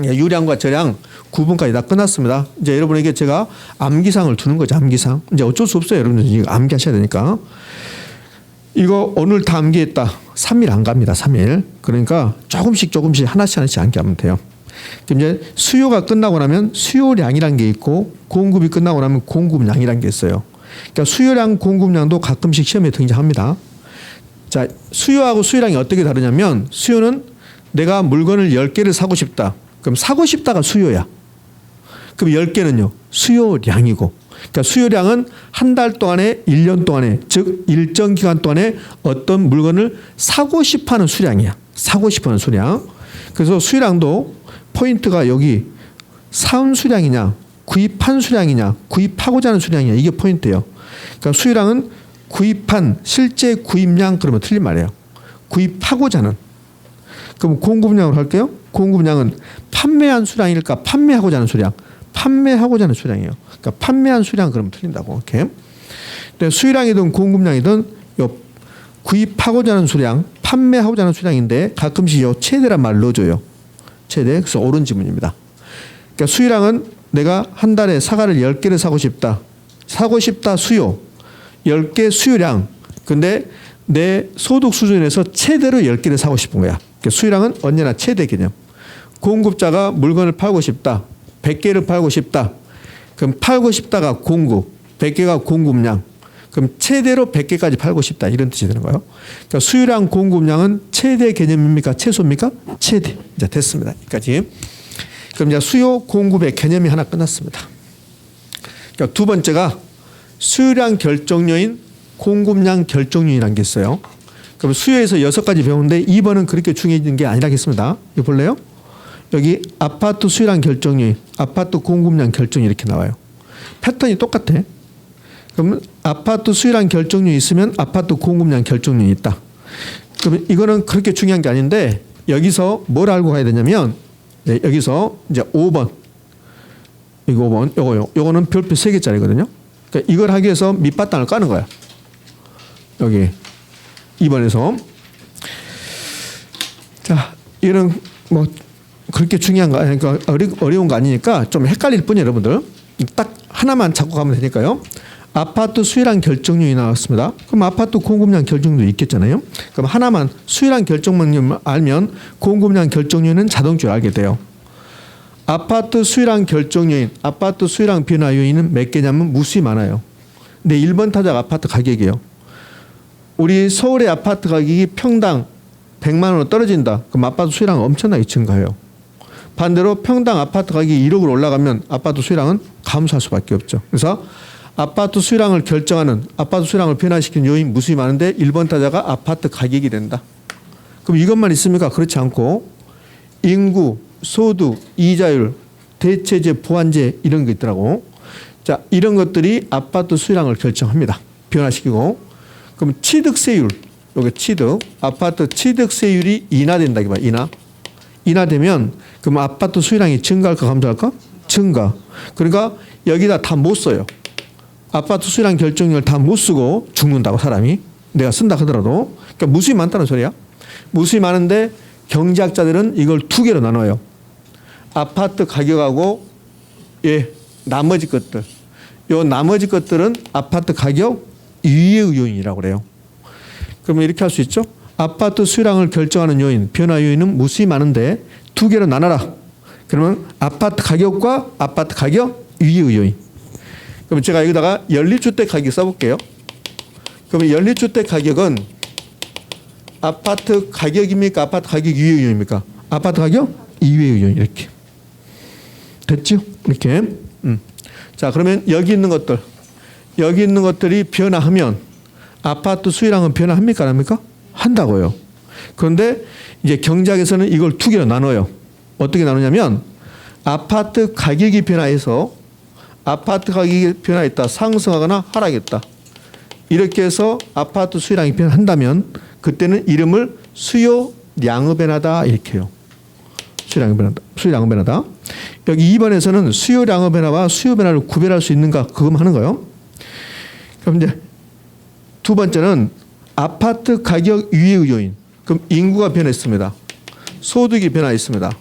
유량과 저량 구분까지 다 끝났습니다. 이제 여러분에게 제가 암기상을 두는 거죠. 암기상. 이제 어쩔 수 없어요. 여러분들 이거 암기하셔야 되니까. 이거 오늘 다 암기했다. 3일 안 갑니다. 3일. 그러니까 조금씩 하나씩 암기하면 돼요. 그럼 이제 수요가 끝나고 나면 수요량이란 게 있고 공급이 끝나고 나면 공급량이란 게 있어요. 그러니까 수요량, 공급량도 가끔씩 시험에 등장합니다. 자, 수요하고 수요량이 어떻게 다르냐면 수요는 내가 물건을 10개를 사고 싶다. 그럼 사고 싶다가 수요야. 그럼 10개는요. 수요량이고. 그러니까 수요량은 한 달 동안에 1년 동안에 즉 일정 기간 동안에 어떤 물건을 사고 싶어하는 수량이야. 사고 싶어하는 수량. 그래서 수요량도 포인트가 여기 사은 수량이냐 구입한 수량이냐 구입하고자 하는 수량이냐 이게 포인트예요. 그러니까 수요량은 구입한 실제 구입량 그러면 틀린 말이에요. 구입하고자 하는. 그럼 공급량으로 할게요. 공급량은 판매한 수량일까 판매하고자 하는 수량. 판매하고자 하는 수량이에요. 그러니까 판매한 수량 그러면 틀린다고. 이렇게. 근데 수요량이든 공급량이든 요 구입하고자 하는 수량, 판매하고자 하는 수량인데 가끔씩 요 최대란 말을 넣어줘요. 최대. 그래서 옳은 지문입니다. 그러니까 수요량은 내가 한 달에 사과를 10개를 사고 싶다. 사고 싶다 수요. 10개 수요량. 근데 내 소득 수준에서 최대로 10개를 사고 싶은 거야. 그러니까 수요량은 언제나 최대 개념. 공급자가 물건을 팔고 싶다. 100개를 팔고 싶다. 그럼 팔고 싶다가 공급, 100개가 공급량. 그럼 최대로 100개까지 팔고 싶다. 이런 뜻이 되는 거예요. 그러니까 수요량, 공급량은 최대 개념입니까? 최소입니까? 최대. 이제 됐습니다. 여기까지. 그럼 이제 수요, 공급의 개념이 하나 끝났습니다. 그러니까 두 번째가 수요량 결정요인, 공급량 결정요인이라는 게 있어요. 그럼 수요에서 6가지 배우는데 2번은 그렇게 중요한 게 아니라겠습니다. 이거 볼래요? 여기 아파트 수요량 결정요인, 아파트 공급량 결정요인 이렇게 나와요. 패턴이 똑같아. 그러면 아파트 수요량 결정요인이 있으면 아파트 공급량 결정요인이 있다. 그러면 이거는 그렇게 중요한 게 아닌데 여기서 뭘 알고 가야 되냐면 네, 여기서 이제 5번 이거 5번 요거요. 요거는 별표 3개짜리거든요. 그러니까 이걸 하기 위해서 밑바탕을 까는 거야. 여기 2번에서 자 이런 뭐 그렇게 중요한 거 그러니까 어려운 거 아니니까 좀 헷갈릴 뿐이에요, 여러분들. 딱 하나만 잡고 가면 되니까요. 아파트 수요량 결정률이 나왔습니다. 그럼 아파트 공급량 결정률도 있겠잖아요. 그럼 하나만 수요량 결정률 알면 공급량 결정률은 자동적으로 알게 돼요. 아파트 수요량 결정요인, 아파트 수요량 변화 요인은 몇 개냐면 무수히 많아요. 근데 1번 타자가 아파트 가격이에요. 우리 서울의 아파트 가격이 평당 100만 원으로 떨어진다. 그럼 아파트 수요량은 엄청나게 증가해요. 반대로 평당 아파트 가격이 1억으로 올라가면 아파트 수요량은 감소할 수밖에 없죠. 그래서 아파트 수요량을 결정하는 아파트 수요량을 변화시키는 요인 무수히 많은데 1번 타자가 아파트 가격이 된다. 그럼 이것만 있습니까? 그렇지 않고 인구, 소득, 이자율, 대체재, 보완재 이런 거 있더라고. 자, 이런 것들이 아파트 수요량을 결정합니다. 변화시키고. 그럼 취득세율, 여기 취득, 아파트 취득세율이 인하된다. 인하되면 그럼 아파트 수요량이 증가할까 감소할까? 증가. 그러니까 여기다 다 못 써요. 아파트 수요량 결정률 다 못 쓰고 죽는다고 사람이. 내가 쓴다 하더라도. 그러니까 무수히 많다는 소리야. 무수히 많은데 경제학자들은 이걸 두 개로 나눠요. 아파트 가격하고 나머지 것들. 요 나머지 것들은 아파트 가격 위의 요인이라고 그래요. 그러면 이렇게 할 수 있죠. 아파트 수요량을 결정하는 요인, 변화 요인은 무수히 많은데 두 개로 나눠라. 그러면 아파트 가격과 아파트 가격 위의 요인. 그럼 제가 여기다가 연립주택 가격 써볼게요. 그러면 연립주택 가격은 아파트 가격입니까? 아파트 가격 위의 요인입니까? 아파트 가격 이외의 요인 이렇게. 됐죠? 이렇게. 자, 그러면 여기 있는 것들이 변화하면 아파트 수요량은 변화합니까? 안 합니까? 한다고요. 그런데 이제 경제학에서는 이걸 두 개로 나눠요. 어떻게 나누냐면 아파트 가격이 변화해서 아파트 가격이 변화했다. 상승하거나 하락했다. 이렇게 해서 아파트 수요량이 변화한다면 그때는 이름을 수요량의 변화다 이렇게 해요. 수요량의 변화다. 여기 2번에서는 수요량의 변화와 수요 변화를 구별할 수 있는가 그것만 하는 거예요. 그럼 이제 두 번째는 아파트 가격 위의 요인. 그럼 인구가 변했습니다. 소득이 변화했습니다.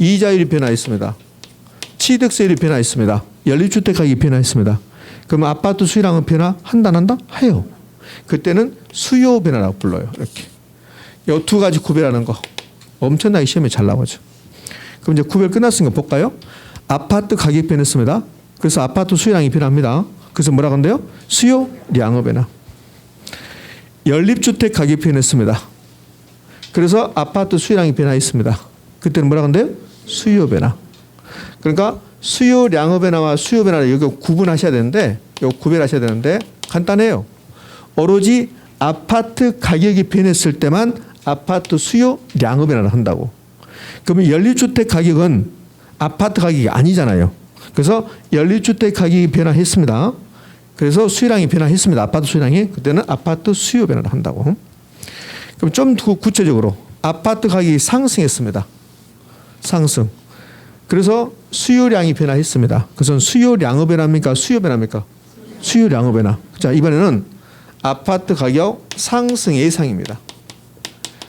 이자율이 변화했습니다. 취득세율이 변화했습니다. 연립주택 가격이 변화했습니다. 그럼 아파트 수요량은 변화한다 안 한다? 해요. 그때는 수요 변화라고 불러요. 이렇게. 이 두 가지 구별하는 거 엄청나게 시험에 잘 나오죠. 그럼 이제 구별 끝났으니까 볼까요? 아파트 가격 변했습니다. 그래서 아파트 수요량이 변합니다. 그래서 뭐라고 한대요? 수요량의 변화. 연립주택 가격 변했습니다. 그래서 아파트 수요량이 변화했습니다. 그때는 뭐라고 한대요? 수요 변화. 그러니까 수요량의 변화와 수요 변화를 여기 구분하셔야 되는데, 요 구별하셔야 되는데 간단해요. 오로지 아파트 가격이 변했을 때만 아파트 수요량의 변화를 한다고. 그러면 연립주택 가격은 아파트 가격이 아니잖아요. 그래서 연립주택 가격이 변화했습니다. 그래서 수요량이 변화했습니다. 아파트 수요량이. 그때는 아파트 수요 변화를 한다고. 그럼 좀 더 구체적으로 아파트 가격이 상승했습니다. 상승. 그래서 수요량이 변화했습니다. 그것은 수요량의 변화입니까? 수요 변화입니까? 수요량의 변화. 자, 이번에는 아파트 가격 상승 예상입니다.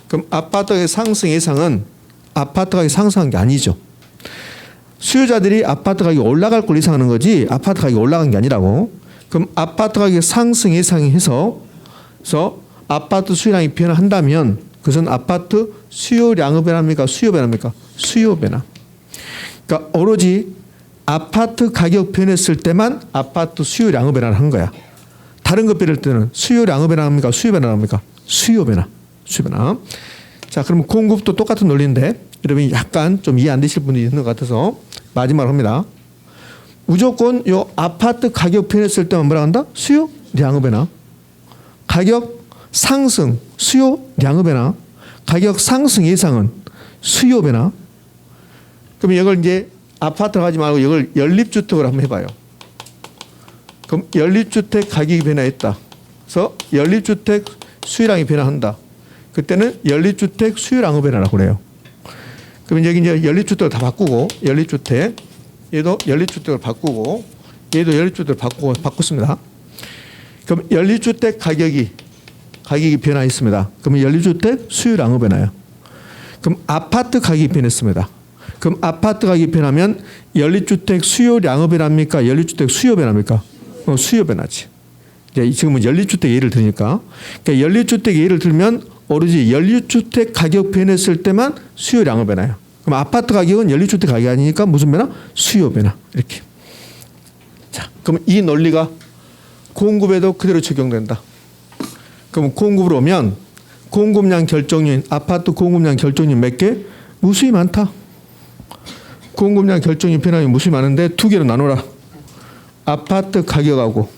그럼 아파트 가격 상승 예상은 아파트 가격이 상승한 게 아니죠. 수요자들이 아파트 가격이 올라갈 걸 예상하는 거지 아파트 가격이 올라간 게 아니라고. 그럼 아파트 가격 상승 예상이 해서 아파트 수요량이 변화한다면 그것은 아파트 수요량의 변화입니까? 수요 변화입니까? 수요 변화. 그러니까 오로지 아파트 가격 변했을 때만 아파트 수요량의 변화를 한 거야. 다른 것 변할 때는 수요량의 변화입니까? 수요 변화입니까? 수요 변화. 수요 변화. 자, 그럼 공급도 똑같은 논리인데 여러분이 약간 좀 이해 안 되실 분이 있는 것 같아서 마지막으로 합니다. 무조건 요 아파트 가격 변했을 때만 뭐라 한다? 수요량의 변화. 가격 상승, 수요량의 변화. 가격 상승 예상은 수요 변화. 그럼 이걸 이제 아파트로 가지 말고 이걸 연립주택으로 한번 해봐요. 그럼 연립주택 가격이 변화했다. 그래서 연립주택 수요량이 변화한다. 그때는 연립주택 수요량의 변화라고 그래요. 그럼 여기 이제 연립주택을 다 바꾸고 연립주택 얘도 연립주택을 바꾸고 얘도 연립주택을 바꿨습니다. 그럼 연립주택 가격이 변화했습니다. 그러면 연립주택 수요량의 변화예요. 그럼 아파트 가격이 변했습니다. 그럼 아파트 가격이 변하면 연립주택 수요량의 변화입니까? 연립주택 수요 변화입니까? 수요 변화지. 지금은 연립주택 예를 드니까. 그러니까 연립주택 예를 들면 오로지 연립주택 가격 변했을 때만 수요량의 변화예요. 그럼 아파트 가격은 연립주택 가격이 아니니까 무슨 변화? 수요 변화. 이렇게. 자, 그럼 이 논리가 공급에도 그대로 적용된다. 그럼 공급으로 오면 공급량 결정률, 아파트 공급량 결정률 몇 개? 무수히 많다. 공급량 결정률 변화이 무수히 많은데 두 개로 나눠라. 아파트 가격하고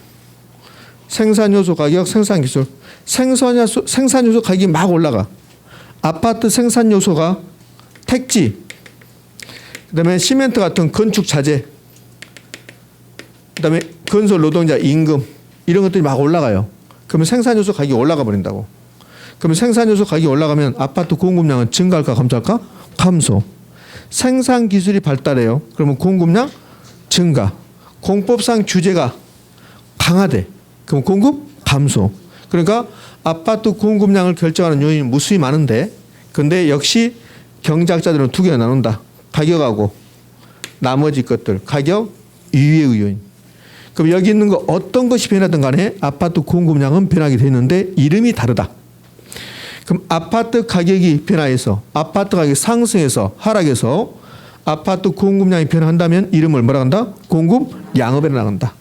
생산요소 가격, 생산기술. 생산요소 가격이 막 올라가. 아파트 생산요소가 택지, 그다음에 시멘트 같은 건축 자재, 그다음에 건설 노동자 임금 이런 것들이 막 올라가요. 그러면 생산요소 가격이 올라가 버린다고. 그러면 생산요소 가격이 올라가면 아파트 공급량은 증가할까 감소할까? 감소. 생산 기술이 발달해요. 그러면 공급량 증가. 공법상 규제가 강화돼. 그럼 공급 감소. 그러니까 아파트 공급량을 결정하는 요인이 무수히 많은데, 근데 역시 경제학자들은 두 개가 나눈다. 가격하고 나머지 것들. 가격 이외의 요인. 그럼 여기 있는 거 어떤 것이 변하든 간에 아파트 공급량은 변하게 되는데 이름이 다르다. 그럼 아파트 가격이 변화해서 아파트 가격이 상승해서 하락해서 아파트 공급량이 변화한다면 이름을 뭐라 한다? 공급량의 변화라고 한다.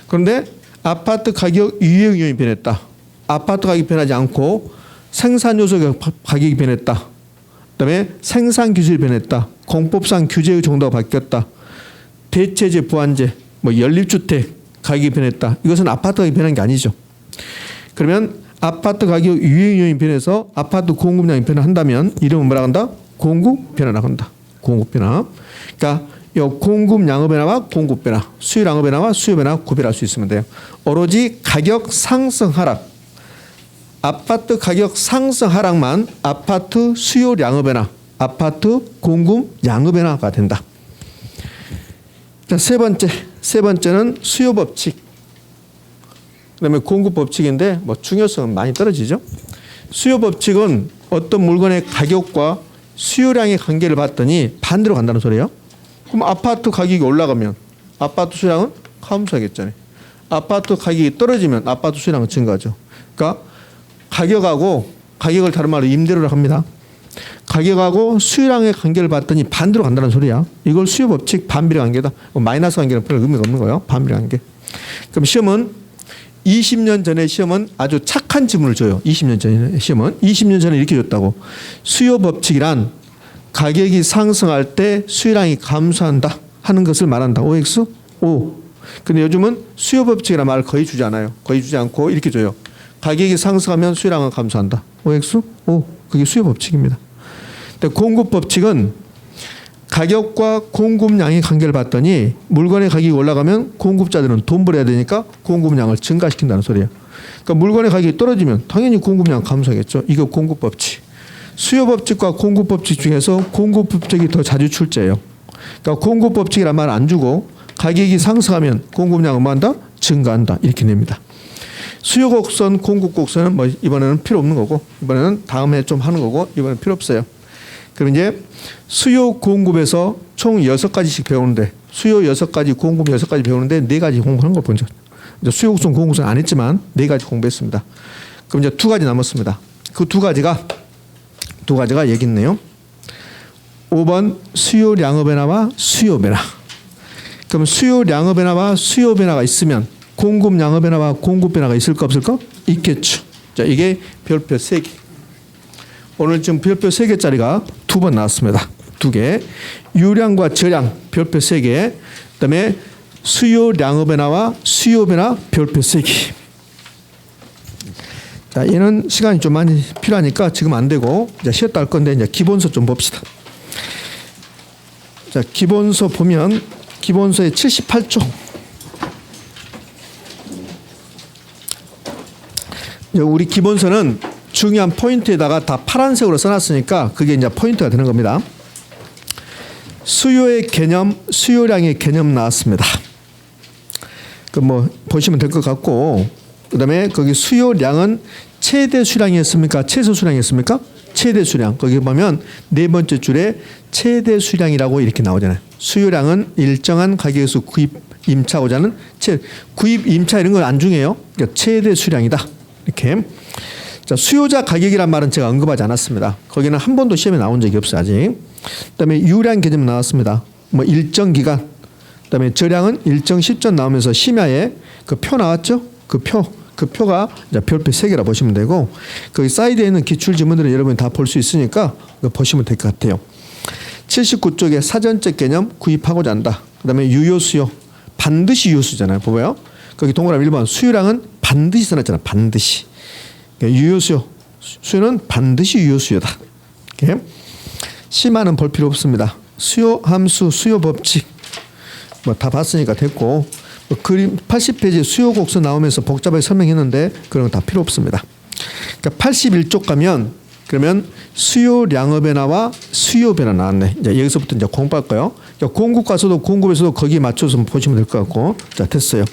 그런데 아파트 가격 이외의 요인이 변했다. 아파트 가격이 변하지 않고 생산요소 가격이 변했다. 그다음에 생산 기술이 변했다. 공법상 규제의 정도가 바뀌었다. 대체재, 부안재, 연립주택 가격이 변했다. 이것은 아파트 가격이 변한 게 아니죠. 그러면 아파트 가격 유행 요인이 변해서 아파트 공급량이 변화한다면 이름은 뭐라 한다? 공급 변화라고 한다. 공급 변화. 그러니까 이 공급량의 변화와 공급 변화, 수요량의 변화와 수요 변화 구별할 수 있으면 돼요. 오로지 가격 상승 하락, 아파트 가격 상승 하락만 아파트 수요량의 변화, 아파트 공급량의 변화가 된다. 자, 세 번째는 수요 법칙. 그다음에 공급 법칙인데 중요성은 많이 떨어지죠. 수요 법칙은 어떤 물건의 가격과 수요량의 관계를 봤더니 반대로 간다는 소리예요. 그럼 아파트 가격이 올라가면 아파트 수요량은 감소하겠잖아요. 아파트 가격이 떨어지면 아파트 수요량은 증가하죠. 그러니까 가격하고 가격을 다른 말로 임대료를 합니다. 가격하고 수요량의 관계를 봤더니 반대로 간다는 소리야. 이걸 수요 법칙 반비례 관계다. 마이너스 관계는 별 의미가 없는 거예요. 반비례 관계. 그럼 시험은 20년 전에 시험은 아주 착한 지문을 줘요. 20년 전에 시험은 20년 전에 이렇게 줬다고. 수요 법칙이란 가격이 상승할 때 수요량이 감소한다 하는 것을 말한다. OX? O. 근데 요즘은 수요 법칙이라는 말을 거의 주지 않아요. 거의 주지 않고 이렇게 줘요. 가격이 상승하면 수요량은 감소한다. OX? O. 그게 수요 법칙입니다. 근데 공급 법칙은 가격과 공급량의 관계를 봤더니 물건의 가격이 올라가면 공급자들은 돈 벌어야 되니까 공급량을 증가시킨다는 소리예요. 그러니까 물건의 가격이 떨어지면 당연히 공급량 감소하겠죠. 이거 공급 법칙. 수요 법칙과 공급 법칙 중에서 공급 법칙이 더 자주 출제해요. 그러니까 공급 법칙이란 말 안 주고 가격이 상승하면 공급량은 뭐한다? 증가한다. 이렇게 냅니다. 수요 곡선, 공급 곡선은 뭐 이번에는 필요 없는 거고 이번에는 다음에 좀 하는 거고 이번에는 필요 없어요. 그럼 이제 수요 공급에서 총 6가지씩 배우는데 수요 6가지, 공급 6가지 배우는데 4가지 공부하는 걸 본죠. 이제 수요 곡선, 공급 곡선 안 했지만 4가지 공부했습니다. 그럼 이제 2가지 남았습니다. 그 2가지가 여기 있네요. 5번 수요량의 변화와 수요 변화. 그럼 수요량의 변화와 수요 변화가 있으면 공급량의 변화와 공급 변화가 있을까 없을까? 있겠죠. 자, 이게 별표 3개. 오늘 지금 별표 3개짜리가 2번 나왔습니다. 2개. 유량과 저량 별표 3개. 그다음에 수요량의 변화와 수요 변화 별표 3개. 자, 얘는 시간이 좀 많이 필요하니까 지금 안 되고 이제 쉬었다 할 건데 이제 기본서 좀 봅시다. 자, 기본서 보면 기본서의 78쪽. 우리 기본서는 중요한 포인트에다가 다 파란색으로 써놨으니까 그게 이제 포인트가 되는 겁니다. 수요의 개념, 수요량의 개념 나왔습니다. 그 뭐 보시면 될 것 같고, 그다음에 거기 수요량은 최대 수량이었습니까? 최소 수량이었습니까? 최대 수량. 거기 보면 4번째 줄에 최대 수량이라고 이렇게 나오잖아요. 수요량은 일정한 가격에서 구입 임차하고자 하는 구입 임차 이런 건 안 중요해요. 그러니까 최대 수량이다. 이렇게. 자, 수요자 가격이란 말은 제가 언급하지 않았습니다. 거기는 한 번도 시험에 나온 적이 없어요, 아직. 그다음에 유량 개념 나왔습니다. 뭐 일정 기간. 그다음에 저량은 일정 시점 나오면서 심야에 그 표 나왔죠? 그 표가 이제 별표 3개라 보시면 되고 거기 사이드에 있는 기출 지문들은 여러분이 다 볼 수 있으니까 보시면 될 것 같아요. 79쪽에 사전적 개념 구입하고자 한다. 그다음에 유효수요. 반드시 유효수잖아요. 보고요. 거기 동그라미 1번 수요량은 반드시 써놨잖아요. 반드시. 그러니까 유효수요. 수요는 반드시 유효수요다. 이렇게. 심화는 볼 필요 없습니다. 수요 함수, 수요 법칙 뭐 다 봤으니까 됐고 그림 80페이지 수요 곡선 나오면서 복잡하게 설명했는데 그런 거 다 필요 없습니다. 그러니까 81쪽 가면 그러면 수요량의 변화와 수요 변화 나왔네. 이제 여기서부터 이제 공부할 거예요. 그러니까 공급 가서도 공급에서도 거기에 맞춰서 보시면 될 것 같고 자 됐어요.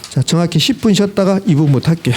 자 정확히 10분 쉬었다가 이 부분부터 할게요.